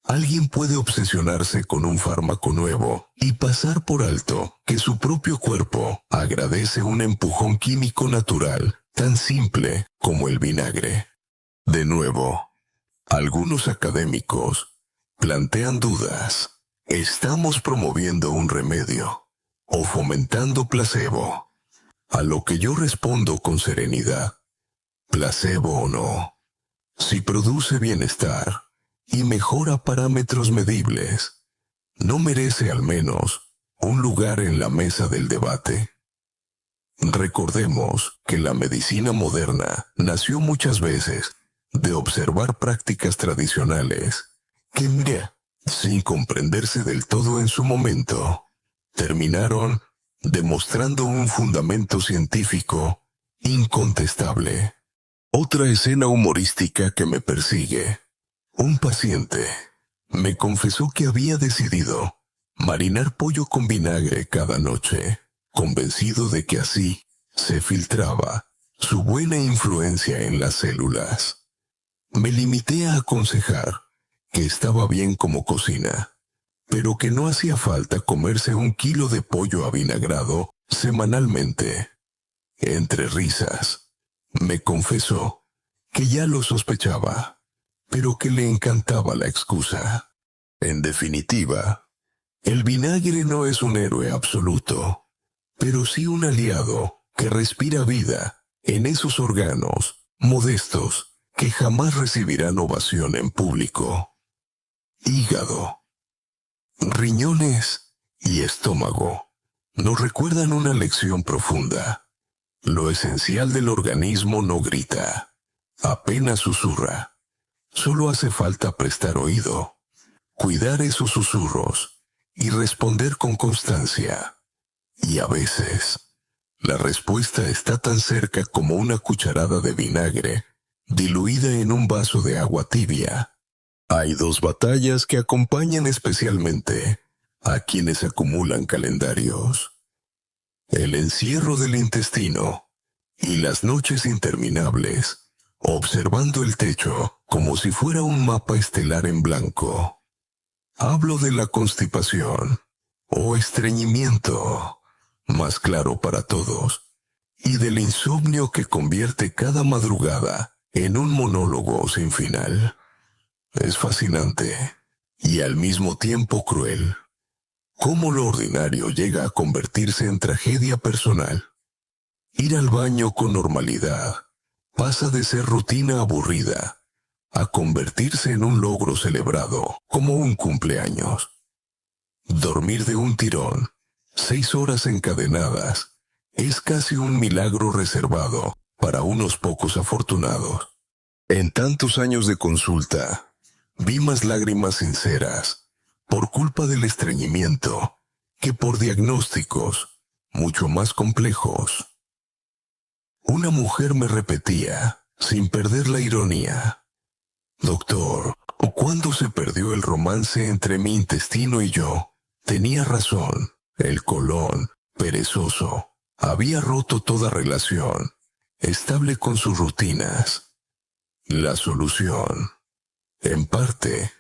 Alguien puede obsesionarse con un fármaco nuevo y pasar por alto que su propio cuerpo agradece un empujón químico natural tan simple como el vinagre. De nuevo, algunos académicos plantean dudas. ¿Estamos promoviendo un remedio o fomentando placebo? A lo que yo respondo con serenidad: placebo o no, si produce bienestar y mejora parámetros medibles, ¿no merece al menos un lugar en la mesa del debate? Recordemos que la medicina moderna nació muchas veces de observar prácticas tradicionales que, sin comprenderse del todo en su momento, terminaron demostrando un fundamento científico incontestable. Otra escena humorística que me persigue. Un paciente me confesó que había decidido marinar pollo con vinagre cada noche, convencido de que así se filtraba su buena influencia en las células. Me limité a aconsejar que estaba bien como cocina, pero que no hacía falta comerse 1 kilo de pollo avinagrado semanalmente. Entre risas, me confesó que ya lo sospechaba, pero que le encantaba la excusa. En definitiva, el vinagre no es un héroe absoluto, pero sí un aliado que respira vida en esos órganos modestos que jamás recibirán ovación en público. Hígado, riñones y estómago nos recuerdan una lección profunda. Lo esencial del organismo no grita, apenas susurra. Solo hace falta prestar oído, cuidar esos susurros y responder con constancia. Y a veces, la respuesta está tan cerca como una cucharada de vinagre diluida en un vaso de agua tibia. Hay 2 batallas que acompañan especialmente a quienes acumulan calendarios: el encierro del intestino y las noches interminables, observando el techo como si fuera un mapa estelar en blanco. Hablo de la constipación o estreñimiento, más claro para todos, y del insomnio que convierte cada madrugada en un monólogo sin final. Es fascinante y al mismo tiempo cruel. Cómo lo ordinario llega a convertirse en tragedia personal. Ir al baño con normalidad pasa de ser rutina aburrida a convertirse en un logro celebrado como un cumpleaños. Dormir de un tirón, 6 horas encadenadas, es casi un milagro reservado para unos pocos afortunados. En tantos años de consulta, vi más lágrimas sinceras por culpa del estreñimiento que por diagnósticos mucho más complejos. Una mujer me repetía, sin perder la ironía: «Doctor, ¿cuándo se perdió el romance entre mi intestino y yo? Tenía razón, el colon, perezoso, había roto toda relación estable con sus rutinas». La solución, en parte,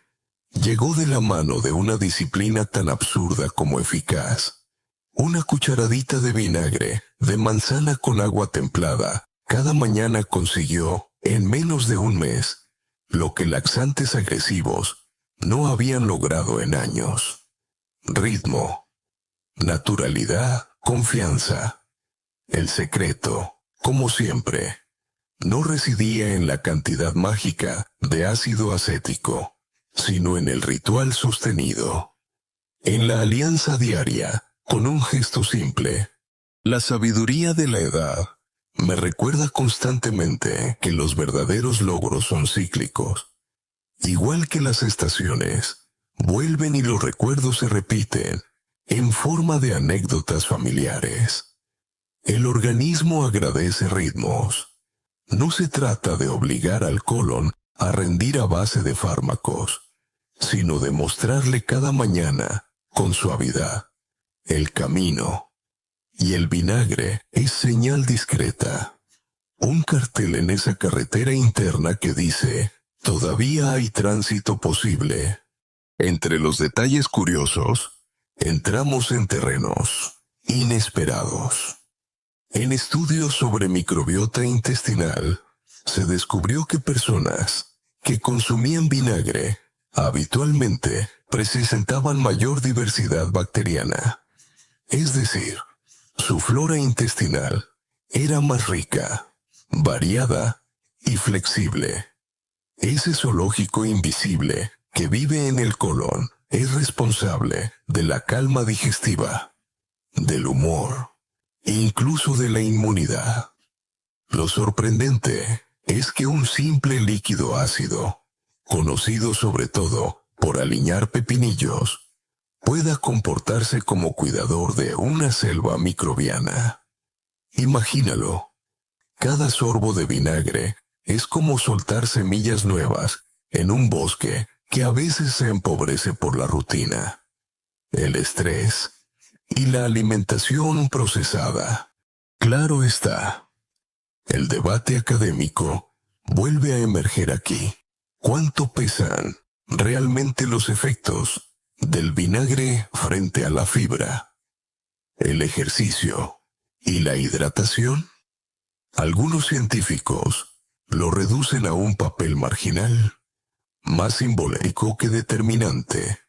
llegó de la mano de una disciplina tan absurda como eficaz. Una cucharadita de vinagre de manzana con agua templada cada mañana consiguió, en menos de un mes, lo que laxantes agresivos no habían logrado en años. Ritmo, naturalidad, confianza. El secreto, como siempre, no residía en la cantidad mágica de ácido acético, sino en el ritual sostenido, en la alianza diaria, con un gesto simple. La sabiduría de la edad me recuerda constantemente que los verdaderos logros son cíclicos. Igual que las estaciones, vuelven y los recuerdos se repiten, en forma de anécdotas familiares. El organismo agradece ritmos. No se trata de obligar al colon a rendir a base de fármacos, sino de mostrarle cada mañana, con suavidad, el camino. Y el vinagre es señal discreta. Un cartel en esa carretera interna que dice: «Todavía hay tránsito posible». Entre los detalles curiosos, entramos en terrenos inesperados. En estudios sobre microbiota intestinal, se descubrió que personas que consumían vinagre habitualmente presentaban mayor diversidad bacteriana. Es decir, su flora intestinal era más rica, variada y flexible. Ese zoológico invisible que vive en el colon es responsable de la calma digestiva, del humor, incluso de la inmunidad. Lo sorprendente es que un simple líquido ácido, conocido sobre todo por aliñar pepinillos, pueda comportarse como cuidador de una selva microbiana. Imagínalo. Cada sorbo de vinagre es como soltar semillas nuevas en un bosque que a veces se empobrece por la rutina, el estrés y la alimentación procesada. Claro está, el debate académico vuelve a emerger aquí. ¿Cuánto pesan realmente los efectos del vinagre frente a la fibra, el ejercicio y la hidratación? Algunos científicos lo reducen a un papel marginal, más simbólico que determinante.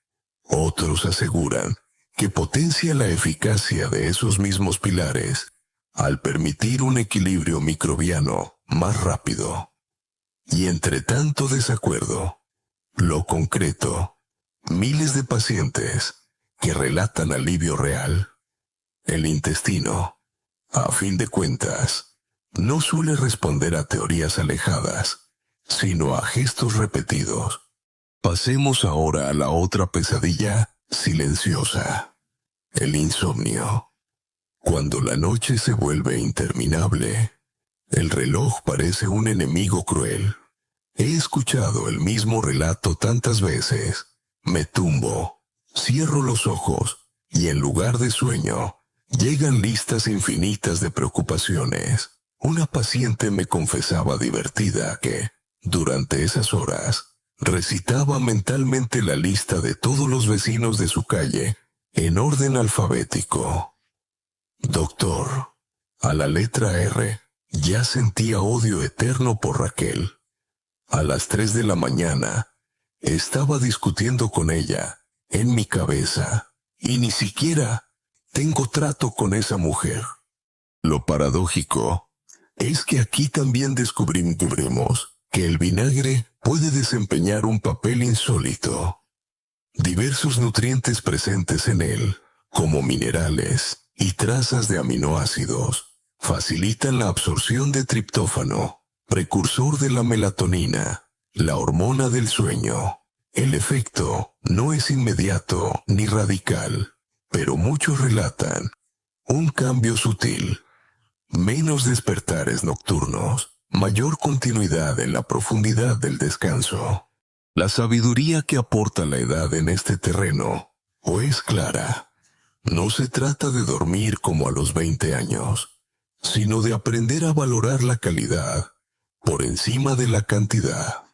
Otros aseguran que potencia la eficacia de esos mismos pilares al permitir un equilibrio microbiano más rápido. Y entre tanto desacuerdo, lo concreto, miles de pacientes que relatan alivio real. El intestino, a fin de cuentas, no suele responder a teorías alejadas, sino a gestos repetidos. Pasemos ahora a la otra pesadilla silenciosa, el insomnio. Cuando la noche se vuelve interminable, el reloj parece un enemigo cruel. He escuchado el mismo relato tantas veces. Me tumbo, cierro los ojos y en lugar de sueño, llegan listas infinitas de preocupaciones. Una paciente me confesaba divertida que, durante esas horas, recitaba mentalmente la lista de todos los vecinos de su calle, en orden alfabético. Doctor, a la letra R, ya sentía odio eterno por Raquel. A las 3 de la mañana, estaba discutiendo con ella, en mi cabeza. y ni siquiera tengo trato con esa mujer. Lo paradójico es que aquí también descubrimos que el vinagre puede desempeñar un papel insólito. Diversos nutrientes presentes en él, como minerales y trazas de aminoácidos, facilitan la absorción de triptófano, precursor de la melatonina, la hormona del sueño. El efecto no es inmediato ni radical, pero muchos relatan un cambio sutil. Menos despertares nocturnos, mayor continuidad en la profundidad del descanso. La sabiduría que aporta la edad en este terreno, o es clara. No se trata de dormir como a los 20 años, sino de aprender a valorar la calidad por encima de la cantidad.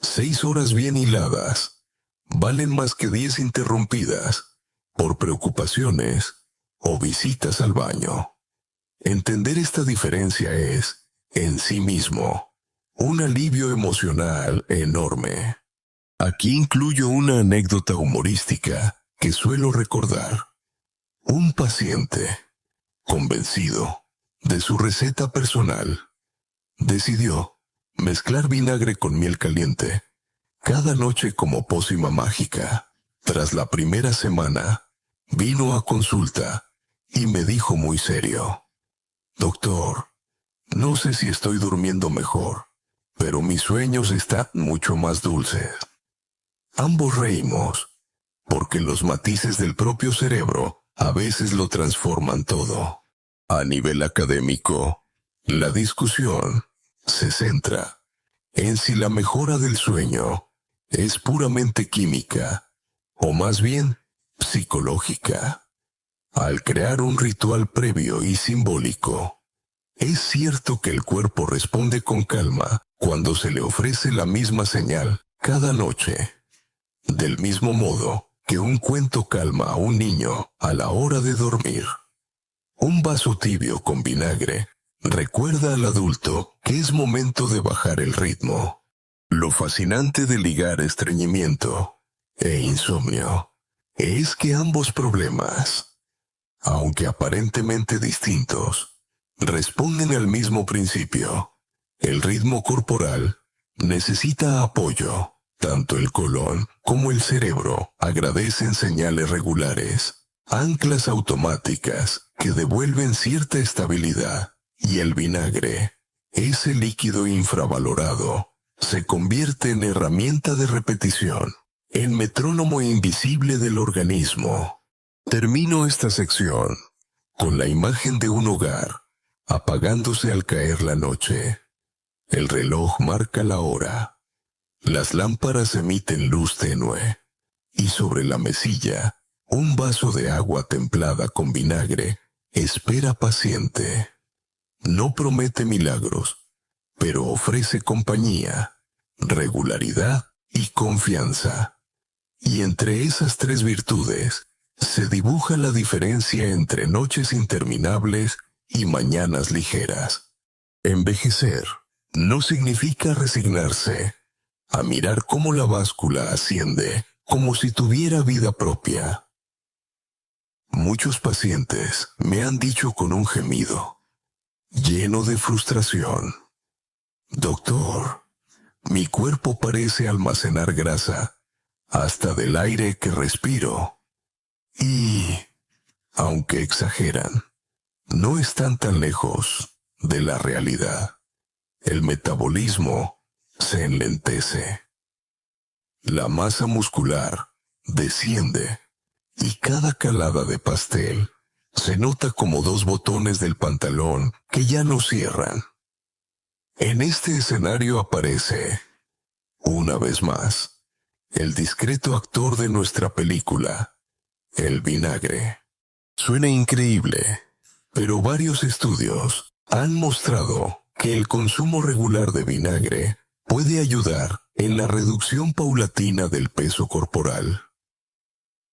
6 horas bien hiladas valen más que 10 interrumpidas por preocupaciones o visitas al baño. Entender esta diferencia es, en sí mismo, un alivio emocional enorme. Aquí incluyo una anécdota humorística que suelo recordar. Un paciente, convencido de su receta personal, decidió mezclar vinagre con miel caliente cada noche como pócima mágica. Tras la primera semana, vino a consulta y me dijo muy serio: «Doctor, no sé si estoy durmiendo mejor, pero mis sueños están mucho más dulces». Ambos reímos, porque los matices del propio cerebro a veces lo transforman todo. A nivel académico, la discusión se centra en si la mejora del sueño es puramente química, o más bien psicológica. Al crear un ritual previo y simbólico, es cierto que el cuerpo responde con calma cuando se le ofrece la misma señal cada noche. Del mismo modo que un cuento calma a un niño a la hora de dormir. Un vaso tibio con vinagre recuerda al adulto que es momento de bajar el ritmo. Lo fascinante de ligar estreñimiento e insomnio es que ambos problemas, aunque aparentemente distintos, responden al mismo principio. El ritmo corporal necesita apoyo. Tanto el colon como el cerebro agradecen señales regulares, anclas automáticas que devuelven cierta estabilidad, y el vinagre, ese líquido infravalorado, se convierte en herramienta de repetición, en metrónomo invisible del organismo. Termino esta sección con la imagen de un hogar apagándose al caer la noche. El reloj marca la hora. Las lámparas emiten luz tenue, y sobre la mesilla, un vaso de agua templada con vinagre espera paciente. No promete milagros, pero ofrece compañía, regularidad y confianza. Y entre esas tres virtudes se dibuja la diferencia entre noches interminables y mañanas ligeras. Envejecer no significa resignarse a mirar cómo la báscula asciende, como si tuviera vida propia. Muchos pacientes me han dicho con un gemido, lleno de frustración: «Doctor, mi cuerpo parece almacenar grasa, hasta del aire que respiro». Y, aunque exageran, no están tan lejos de la realidad. El metabolismo se enlentece. La masa muscular desciende y cada calada de pastel se nota como 2 botones del pantalón que ya no cierran. En este escenario aparece, una vez más, el discreto actor de nuestra película, el vinagre. Suena increíble, pero varios estudios han mostrado que el consumo regular de vinagre puede ayudar en la reducción paulatina del peso corporal.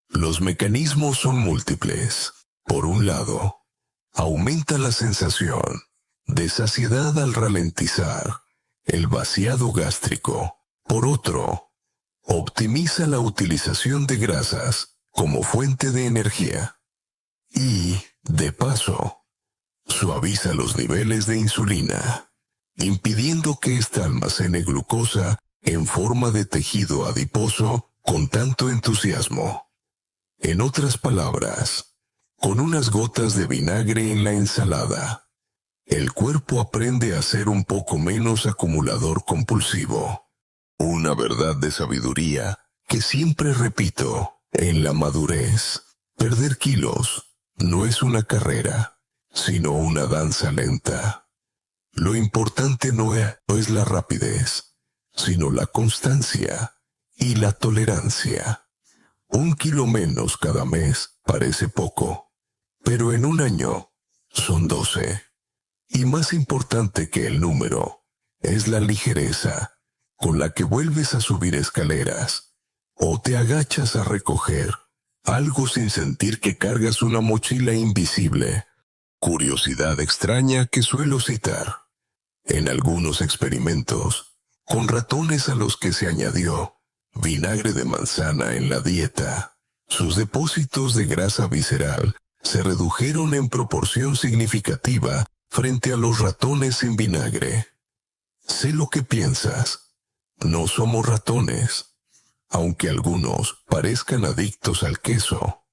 Los mecanismos son múltiples. Por un lado, aumenta la sensación de saciedad al ralentizar el vaciado gástrico. Por otro, optimiza la utilización de grasas como fuente de energía. Y, de paso, suaviza los niveles de insulina, impidiendo que ésta almacene glucosa en forma de tejido adiposo con tanto entusiasmo. En otras palabras, con unas gotas de vinagre en la ensalada, el cuerpo aprende a ser un poco menos acumulador compulsivo. Una verdad de sabiduría que siempre repito: en la madurez, perder kilos no es una carrera, sino una danza lenta. Lo importante no es la rapidez, sino la constancia y la tolerancia. 1 kilo menos cada mes parece poco, pero en un año son 12. Y más importante que el número, es la ligereza con la que vuelves a subir escaleras o te agachas a recoger algo sin sentir que cargas una mochila invisible. Curiosidad extraña que suelo citar. En algunos experimentos, con ratones a los que se añadió vinagre de manzana en la dieta, sus depósitos de grasa visceral se redujeron en proporción significativa frente a los ratones sin vinagre. Sé lo que piensas. No somos ratones, aunque algunos parezcan adictos al queso.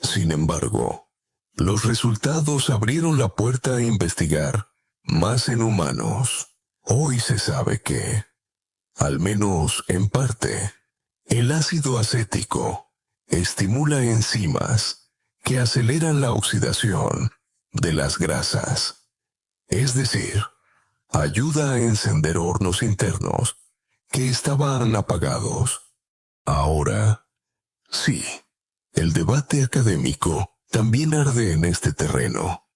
Sin embargo, los resultados abrieron la puerta a investigar más en humanos. Hoy se sabe que, al menos en parte, el ácido acético estimula enzimas que aceleran la oxidación de las grasas. Es decir, ayuda a encender hornos internos que estaban apagados. Ahora, sí, el debate académico también arde en este terreno.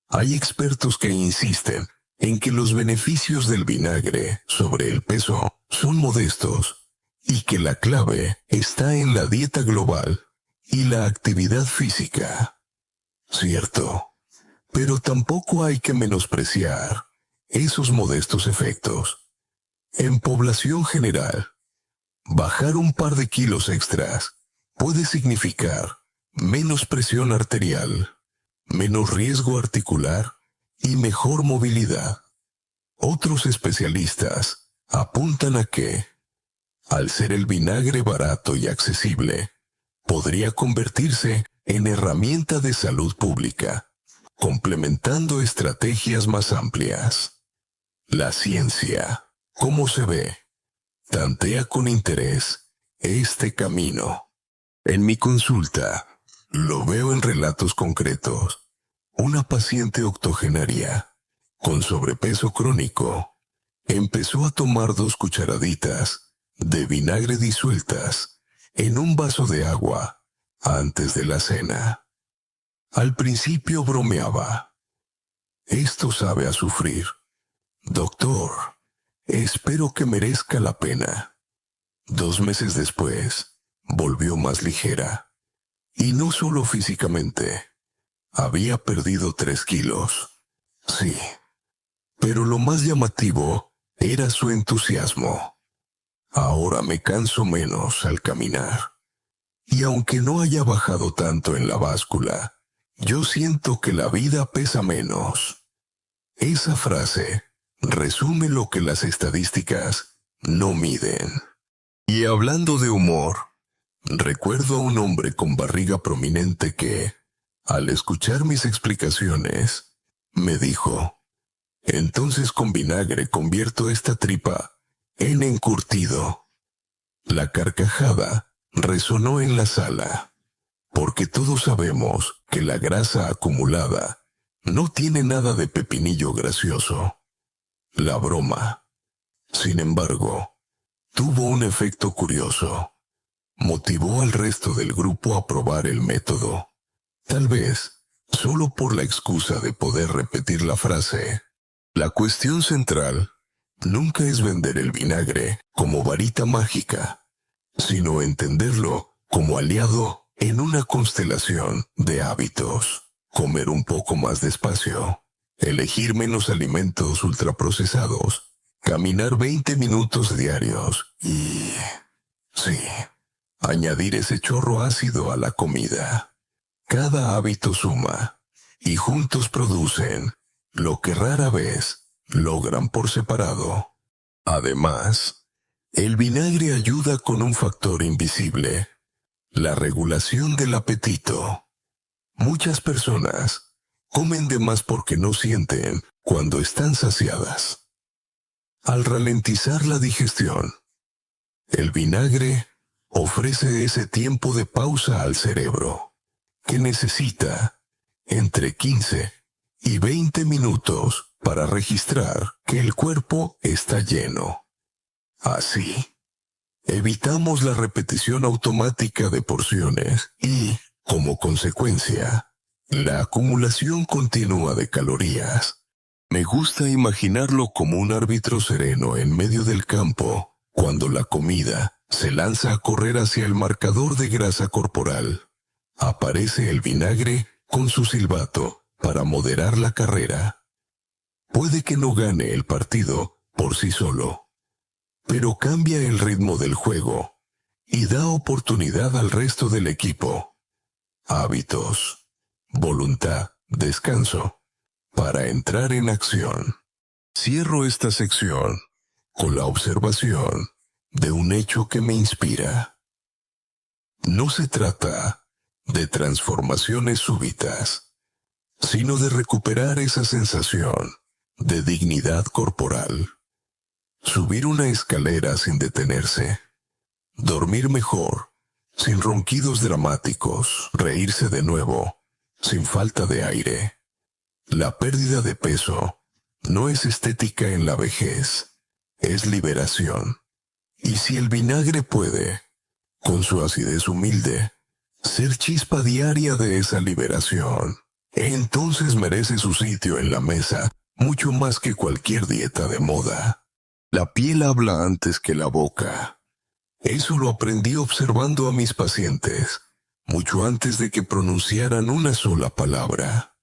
Hay expertos que insisten en que los beneficios del vinagre sobre el peso son modestos y que la clave está en la dieta global y la actividad física. Cierto, pero tampoco hay que menospreciar esos modestos efectos. En población general, bajar un par de kilos extras puede significar menos presión arterial, menos riesgo articular y mejor movilidad. Otros especialistas apuntan a que, al ser el vinagre barato y accesible, podría convertirse en herramienta de salud pública, complementando estrategias más amplias. La ciencia, como se ve, tantea con interés este camino. En mi consulta, lo veo en relatos concretos. Una paciente octogenaria, con sobrepeso crónico, empezó a tomar 2 cucharaditas de vinagre disueltas en un vaso de agua antes de la cena. Al principio bromeaba: «Esto sabe a sufrir. Doctor, espero que merezca la pena». 2 meses después, volvió más ligera. Y no solo físicamente. Había perdido 3 kilos. Sí. Pero lo más llamativo era su entusiasmo. Ahora me canso menos al caminar. Y aunque no haya bajado tanto en la báscula, yo siento que la vida pesa menos. Esa frase resume lo que las estadísticas no miden. Y hablando de humor, recuerdo a un hombre con barriga prominente que, al escuchar mis explicaciones, me dijo: «Entonces con vinagre convierto esta tripa en encurtido». La carcajada resonó en la sala, porque todos sabemos que la grasa acumulada no tiene nada de pepinillo gracioso. La broma, sin embargo, tuvo un efecto curioso. Motivó al resto del grupo a probar el método. Tal vez solo por la excusa de poder repetir la frase. La cuestión central nunca es vender el vinagre como varita mágica, sino entenderlo como aliado en una constelación de hábitos. Comer un poco más despacio, elegir menos alimentos ultraprocesados, caminar 20 minutos diarios y... sí, añadir ese chorro ácido a la comida. Cada hábito suma, y juntos producen lo que rara vez logran por separado. Además, el vinagre ayuda con un factor invisible: la regulación del apetito. Muchas personas comen de más porque no sienten cuando están saciadas. Al ralentizar la digestión, el vinagre ofrece ese tiempo de pausa al cerebro, que necesita entre 15 y 20 minutos para registrar que el cuerpo está lleno. Así, evitamos la repetición automática de porciones y, como consecuencia, la acumulación continua de calorías. Me gusta imaginarlo como un árbitro sereno en medio del campo, cuando la comida se lanza a correr hacia el marcador de grasa corporal. Aparece el vinagre con su silbato para moderar la carrera. Puede que no gane el partido por sí solo, pero cambia el ritmo del juego y da oportunidad al resto del equipo. Hábitos, voluntad, descanso, para entrar en acción. Cierro esta sección con la observación de un hecho que me inspira. No se trata de transformaciones súbitas, sino de recuperar esa sensación de dignidad corporal. Subir una escalera sin detenerse, dormir mejor, sin ronquidos dramáticos, reírse de nuevo, sin falta de aire. La pérdida de peso no es estética en la vejez, es liberación. Y si el vinagre puede, con su acidez humilde, ser chispa diaria de esa liberación, entonces merece su sitio en la mesa mucho más que cualquier dieta de moda. La piel habla antes que la boca. Eso lo aprendí observando a mis pacientes, mucho antes de que pronunciaran una sola palabra.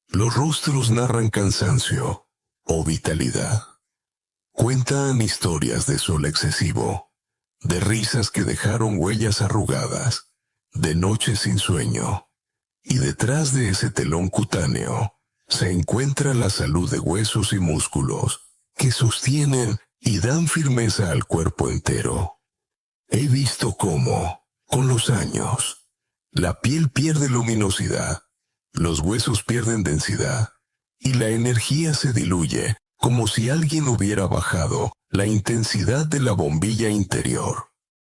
Los rostros narran cansancio o vitalidad. Cuentan historias de sol excesivo, de risas que dejaron huellas arrugadas, de noches sin sueño. Y detrás de ese telón cutáneo se encuentra la salud de huesos y músculos que sostienen y dan firmeza al cuerpo entero. He visto cómo, con los años, la piel pierde luminosidad, los huesos pierden densidad y la energía se diluye, como si alguien hubiera bajado la intensidad de la bombilla interior.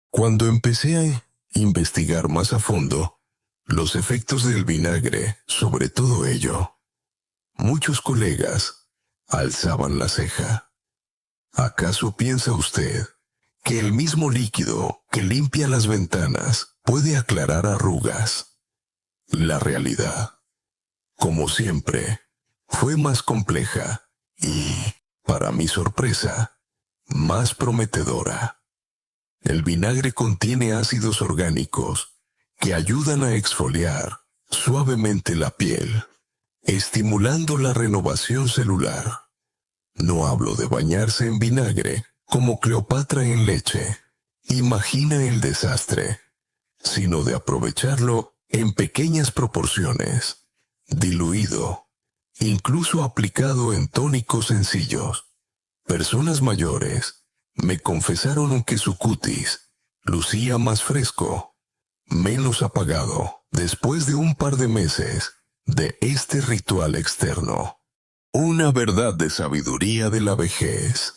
Cuando empecé a investigar más a fondo los efectos del vinagre sobre todo ello, muchos colegas alzaban la ceja. ¿Acaso piensa usted que el mismo líquido que limpia las ventanas puede aclarar arrugas? La realidad, como siempre, fue más compleja y, para mi sorpresa, más prometedora. El vinagre contiene ácidos orgánicos que ayudan a exfoliar suavemente la piel, estimulando la renovación celular. No hablo de bañarse en vinagre como Cleopatra en leche. Imagina el desastre, sino de aprovecharlo en pequeñas proporciones, diluido, incluso aplicado en tónicos sencillos. Personas mayores me confesaron que su cutis lucía más fresco, menos apagado, después de un par de meses de este ritual externo. Una verdad de sabiduría de la vejez.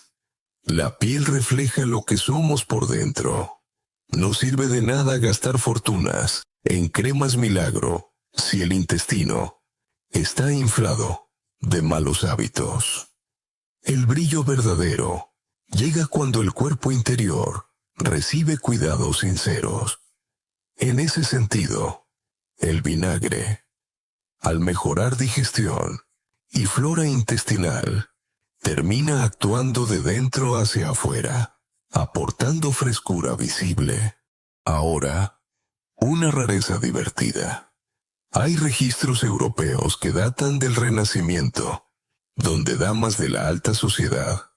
La piel refleja lo que somos por dentro. No sirve de nada gastar fortunas en cremas milagro si el intestino está inflado de malos hábitos. El brillo verdadero llega cuando el cuerpo interior recibe cuidados sinceros. En ese sentido, el vinagre, al mejorar digestión y flora intestinal, termina actuando de dentro hacia afuera, aportando frescura visible. Ahora, una rareza divertida. Hay registros europeos que datan del Renacimiento, donde damas de la alta sociedad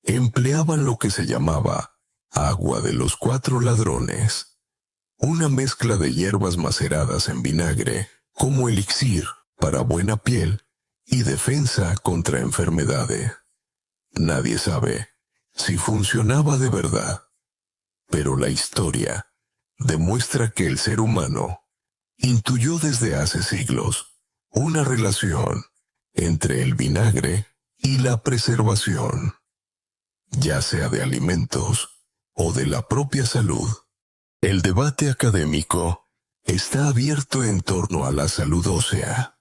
empleaban lo que se llamaba agua de los 4 ladrones. una mezcla de hierbas maceradas en vinagre, como elixir para buena piel y defensa contra enfermedades. Nadie sabe si funcionaba de verdad, pero la historia demuestra que el ser humano intuyó desde hace siglos una relación entre el vinagre y la preservación, ya sea de alimentos o de la propia salud. El debate académico está abierto en torno a la salud ósea.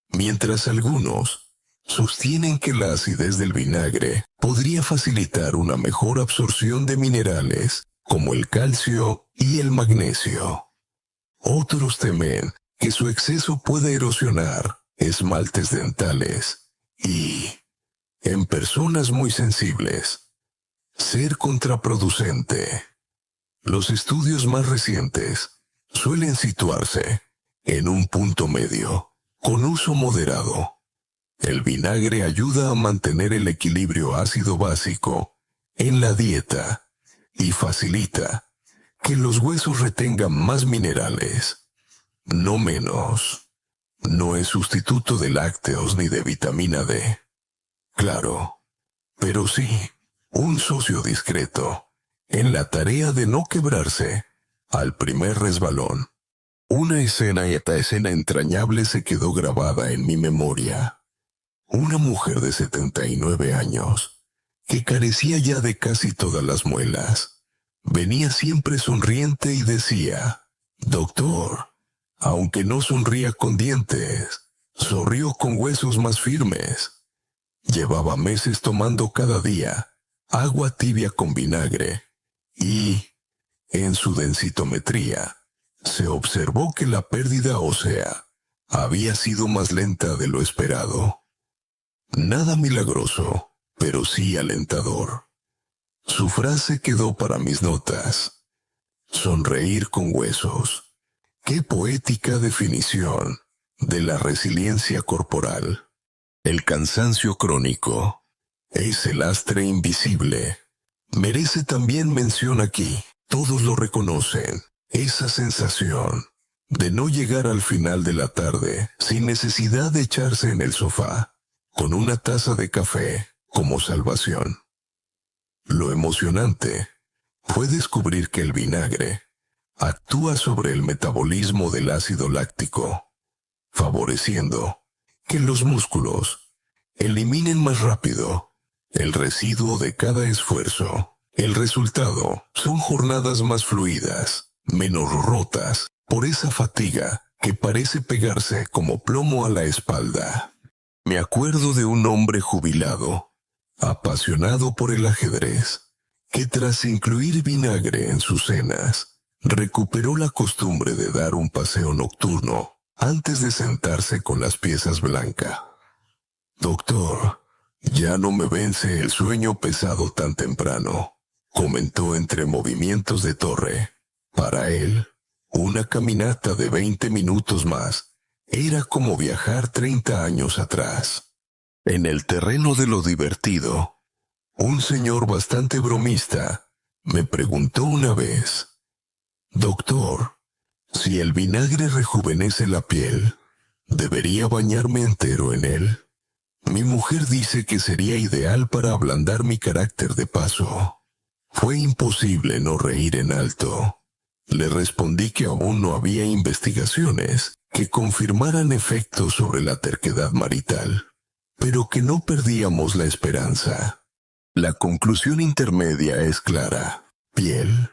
Mientras algunos sostienen que la acidez del vinagre podría facilitar una mejor absorción de minerales como el calcio y el magnesio, otros temen que su exceso puede erosionar esmaltes dentales y, en personas muy sensibles, ser contraproducente. Los estudios más recientes suelen situarse en un punto medio, con uso moderado. El vinagre ayuda a mantener el equilibrio ácido básico en la dieta y facilita que los huesos retengan más minerales, no menos. No es sustituto de lácteos ni de vitamina D. Claro, pero sí, un socio discreto en la tarea de no quebrarse al primer resbalón. Una escena entrañable se quedó grabada en mi memoria. Una mujer de 79 años, que carecía ya de casi todas las muelas, venía siempre sonriente y decía: «Doctor», aunque no sonría con dientes, sonrió con huesos más firmes. Llevaba meses tomando cada día agua tibia con vinagre y, en su densitometría, se observó que la pérdida ósea había sido más lenta de lo esperado. Nada milagroso, pero sí alentador. Su frase quedó para mis notas: sonreír con huesos. Qué poética definición de la resiliencia corporal. El cansancio crónico, ese lastre invisible, merece también mención aquí. Todos lo reconocen. Esa sensación de no llegar al final de la tarde sin necesidad de echarse en el sofá con una taza de café como salvación. Lo emocionante fue descubrir que el vinagre actúa sobre el metabolismo del ácido láctico, favoreciendo que los músculos eliminen más rápido el residuo de cada esfuerzo. El resultado son jornadas más fluidas, menos rotas por esa fatiga que parece pegarse como plomo a la espalda. Me acuerdo de un hombre jubilado, apasionado por el ajedrez, que tras incluir vinagre en sus cenas, recuperó la costumbre de dar un paseo nocturno antes de sentarse con las piezas blancas. «Doctor, ya no me vence el sueño pesado tan temprano», comentó entre movimientos de torre. Para él, una caminata de 20 minutos más era como viajar 30 años atrás. En el terreno de lo divertido, un señor bastante bromista me preguntó una vez: «Doctor, si el vinagre rejuvenece la piel, ¿debería bañarme entero en él? Mi mujer dice que sería ideal para ablandar mi carácter de paso». Fue imposible no reír en alto. Le respondí que aún no había investigaciones que confirmaran efectos sobre la terquedad marital, pero que no perdíamos la esperanza. La conclusión intermedia es clara: piel,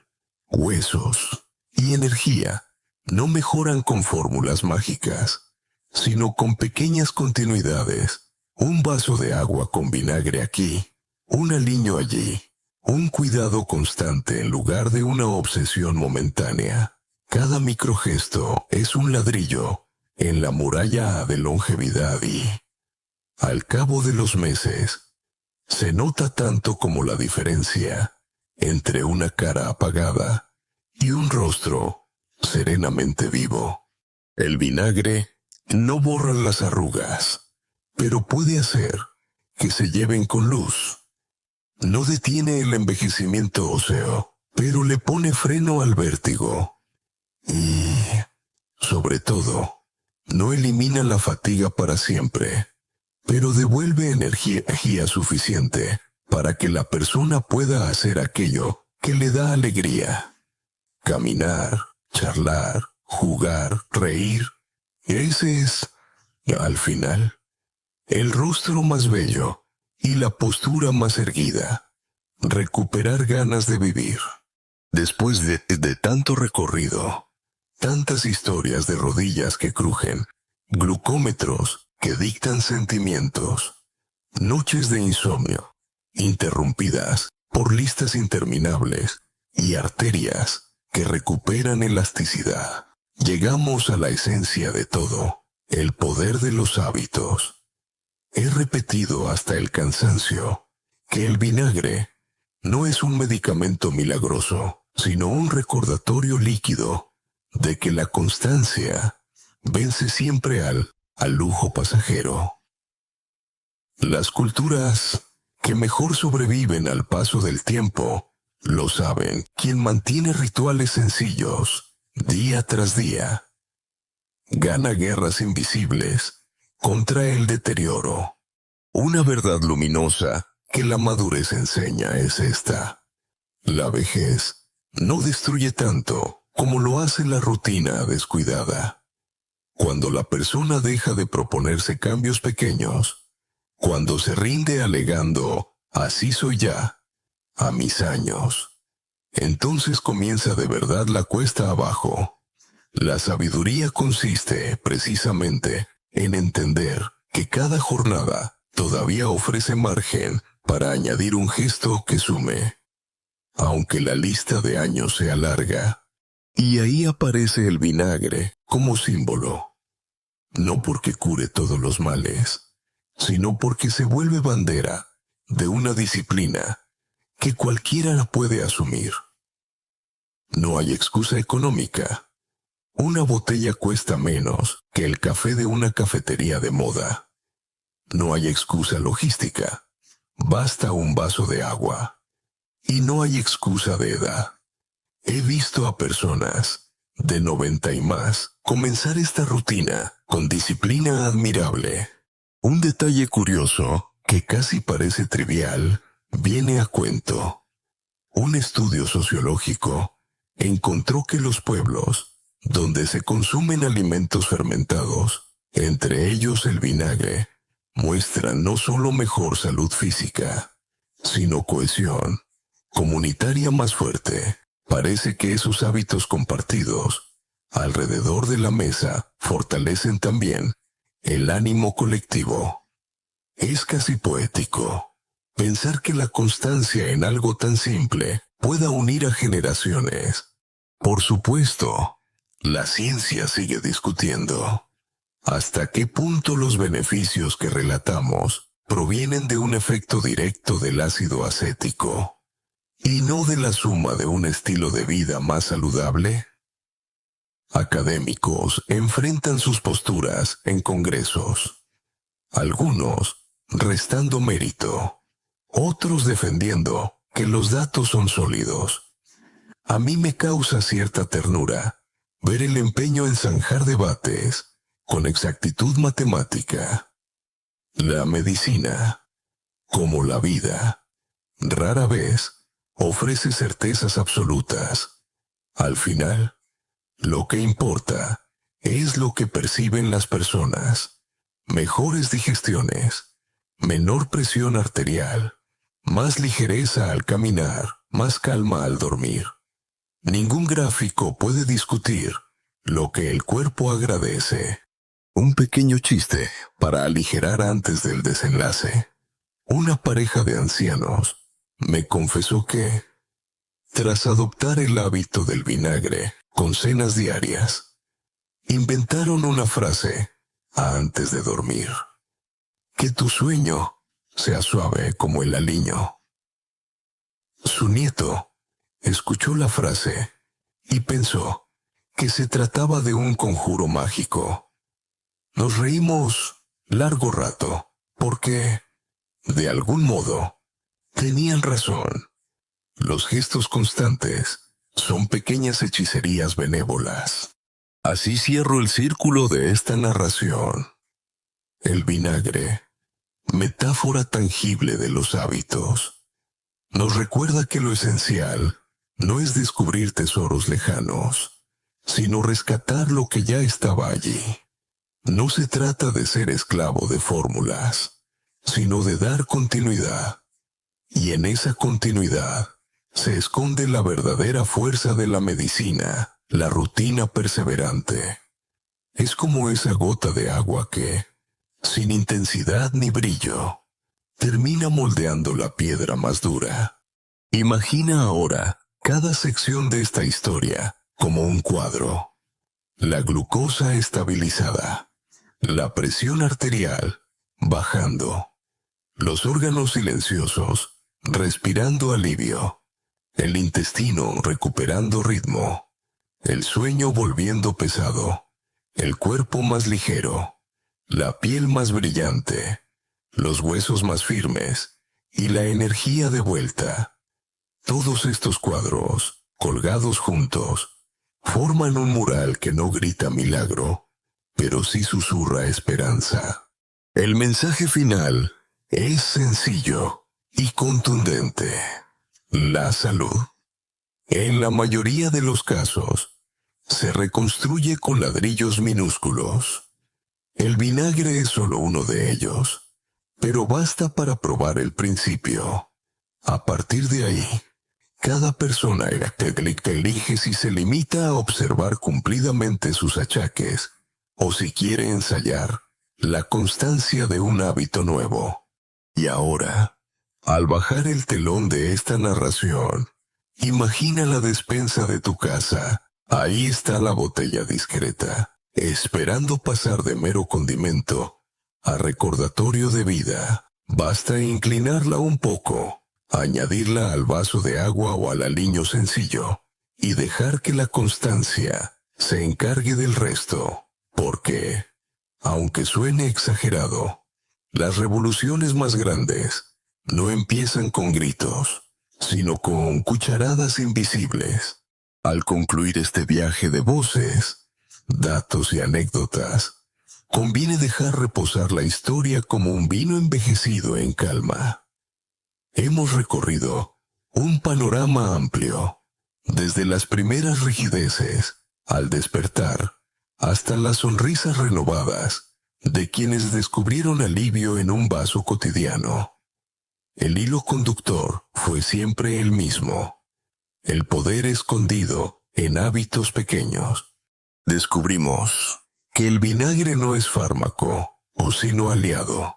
huesos y energía no mejoran con fórmulas mágicas, sino con pequeñas continuidades. Un vaso de agua con vinagre aquí, un aliño allí, un cuidado constante en lugar de una obsesión momentánea. Cada microgesto es un ladrillo en la muralla de longevidad y, al cabo de los meses, se nota tanto como la diferencia entre una cara apagada y un rostro serenamente vivo. El vinagre no borra las arrugas, pero puede hacer que se lleven con luz. No detiene el envejecimiento óseo, pero le pone freno al vértigo. Y, sobre todo, no elimina la fatiga para siempre, pero devuelve energía suficiente para que la persona pueda hacer aquello que le da alegría. Caminar, charlar, jugar, reír. Ese es, al final, el rostro más bello y la postura más erguida. Recuperar ganas de vivir. Después de tanto recorrido, tantas historias de rodillas que crujen, glucómetros que dictan sentimientos, noches de insomnio, interrumpidas por listas interminables y arterias que recuperan elasticidad. Llegamos a la esencia de todo, el poder de los hábitos. He repetido hasta el cansancio que el vinagre no es un medicamento milagroso, sino un recordatorio líquido de que la constancia vence siempre al lujo pasajero. Las culturas que mejor sobreviven al paso del tiempo lo saben. Quien mantiene rituales sencillos día tras día gana guerras invisibles contra el deterioro. Una verdad luminosa que la madurez enseña es esta: la vejez no destruye tanto como lo hace la rutina descuidada. Cuando la persona deja de proponerse cambios pequeños, cuando se rinde alegando "así soy ya, a mis años", entonces comienza de verdad la cuesta abajo. La sabiduría consiste precisamente en entender que cada jornada todavía ofrece margen para añadir un gesto que sume, aunque la lista de años sea larga. Y ahí aparece el vinagre como símbolo, no porque cure todos los males, sino porque se vuelve bandera de una disciplina que cualquiera puede asumir. No hay excusa económica. Una botella cuesta menos que el café de una cafetería de moda. No hay excusa logística. Basta un vaso de agua. Y no hay excusa de edad. He visto a personas de 90 y más comenzar esta rutina con disciplina admirable. Un detalle curioso, que casi parece trivial, viene a cuento. Un estudio sociológico encontró que los pueblos donde se consumen alimentos fermentados, entre ellos el vinagre, muestran no solo mejor salud física, sino cohesión comunitaria más fuerte. Parece que esos hábitos compartidos alrededor de la mesa fortalecen también el ánimo colectivo. Es casi poético pensar que la constancia en algo tan simple pueda unir a generaciones. Por supuesto, la ciencia sigue discutiendo hasta qué punto los beneficios que relatamos provienen de un efecto directo del ácido acético y no de la suma de un estilo de vida más saludable. Académicos enfrentan sus posturas en congresos, algunos restando mérito, otros defendiendo que los datos son sólidos. A mí me causa cierta ternura ver el empeño en zanjar debates con exactitud matemática. La medicina, como la vida, rara vez ofrece certezas absolutas. Al final, lo que importa es lo que perciben las personas. Mejores digestiones, menor presión arterial, más ligereza al caminar, más calma al dormir. Ningún gráfico puede discutir lo que el cuerpo agradece. Un pequeño chiste para aligerar antes del desenlace. Una pareja de ancianos me confesó que, tras adoptar el hábito del vinagre con cenas diarias, inventaron una frase antes de dormir: que tu sueño sea suave como el aliño. Su nieto escuchó la frase y pensó que se trataba de un conjuro mágico. Nos reímos largo rato porque, de algún modo, tenían razón. Los gestos constantes son pequeñas hechicerías benévolas. Así cierro el círculo de esta narración. El vinagre, metáfora tangible de los hábitos, nos recuerda que lo esencial no es descubrir tesoros lejanos, sino rescatar lo que ya estaba allí. No se trata de ser esclavo de fórmulas, sino de dar continuidad. Y en esa continuidad se esconde la verdadera fuerza de la medicina, la rutina perseverante. Es como esa gota de agua que, sin intensidad ni brillo, termina moldeando la piedra más dura. Imagina ahora cada sección de esta historia como un cuadro. La glucosa estabilizada, la presión arterial bajando, los órganos silenciosos respirando alivio, el intestino recuperando ritmo, el sueño volviendo pesado, el cuerpo más ligero, la piel más brillante, los huesos más firmes y la energía de vuelta. Todos estos cuadros, colgados juntos, forman un mural que no grita milagro, pero sí susurra esperanza. El mensaje final es sencillo y contundente. La salud, en la mayoría de los casos, se reconstruye con ladrillos minúsculos. El vinagre es solo uno de ellos, pero basta para probar el principio. A partir de ahí, cada persona elige si se limita a observar cumplidamente sus achaques o si quiere ensayar la constancia de un hábito nuevo. Y ahora, al bajar el telón de esta narración, imagina la despensa de tu casa. Ahí está la botella discreta, esperando pasar de mero condimento a recordatorio de vida. Basta inclinarla un poco, añadirla al vaso de agua o al aliño sencillo y dejar que la constancia se encargue del resto, porque, aunque suene exagerado, las revoluciones más grandes no empiezan con gritos, sino con cucharadas invisibles. Al concluir este viaje de voces, datos y anécdotas, conviene dejar reposar la historia como un vino envejecido en calma. Hemos recorrido un panorama amplio, desde las primeras rigideces, al despertar, hasta las sonrisas renovadas de quienes descubrieron alivio en un vaso cotidiano. El hilo conductor fue siempre el mismo: el poder escondido en hábitos pequeños. Descubrimos que el vinagre no es fármaco, o sino aliado.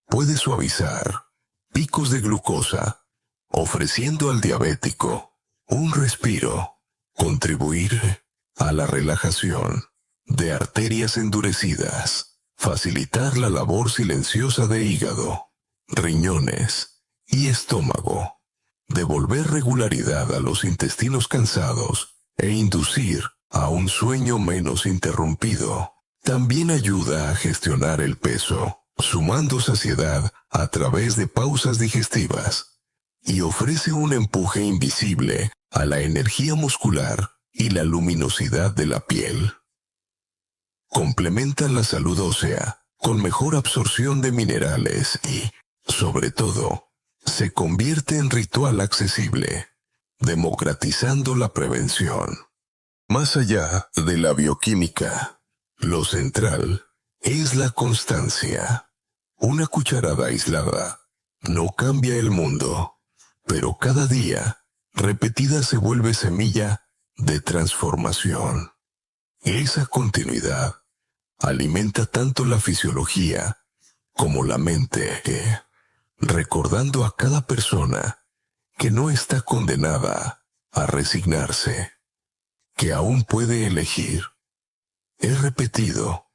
Puede suavizar picos de glucosa, ofreciendo al diabético un respiro, contribuir a la relajación de arterias endurecidas, facilitar la labor silenciosa de hígado, riñones y estómago, devolver regularidad a los intestinos cansados e inducir a un sueño menos interrumpido. También ayuda a gestionar el peso, sumando saciedad a través de pausas digestivas, y ofrece un empuje invisible a la energía muscular y la luminosidad de la piel. Complementa la salud ósea con mejor absorción de minerales y, sobre todo, se convierte en ritual accesible, democratizando la prevención. Más allá de la bioquímica, lo central es la constancia. Una cucharada aislada no cambia el mundo, pero cada día, repetida, se vuelve semilla de transformación. Esa continuidad alimenta tanto la fisiología como la mente, recordando a cada persona que no está condenada a resignarse, que aún puede elegir. He repetido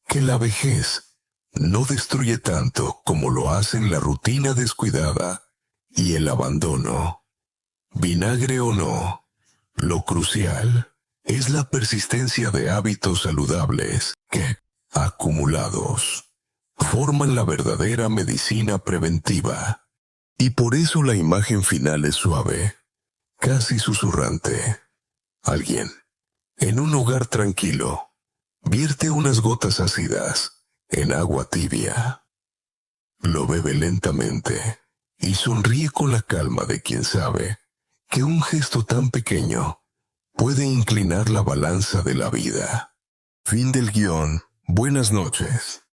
que la vejez no destruye tanto como lo hacen la rutina descuidada y el abandono. Vinagre o no, lo crucial es la persistencia de hábitos saludables que, acumulados, forman la verdadera medicina preventiva. Y por eso la imagen final es suave, casi susurrante. Alguien, en un hogar tranquilo, vierte unas gotas ácidas en agua tibia. Lo bebe lentamente y sonríe con la calma de quien sabe que un gesto tan pequeño puede inclinar la balanza de la vida. Fin del guión. Buenas noches.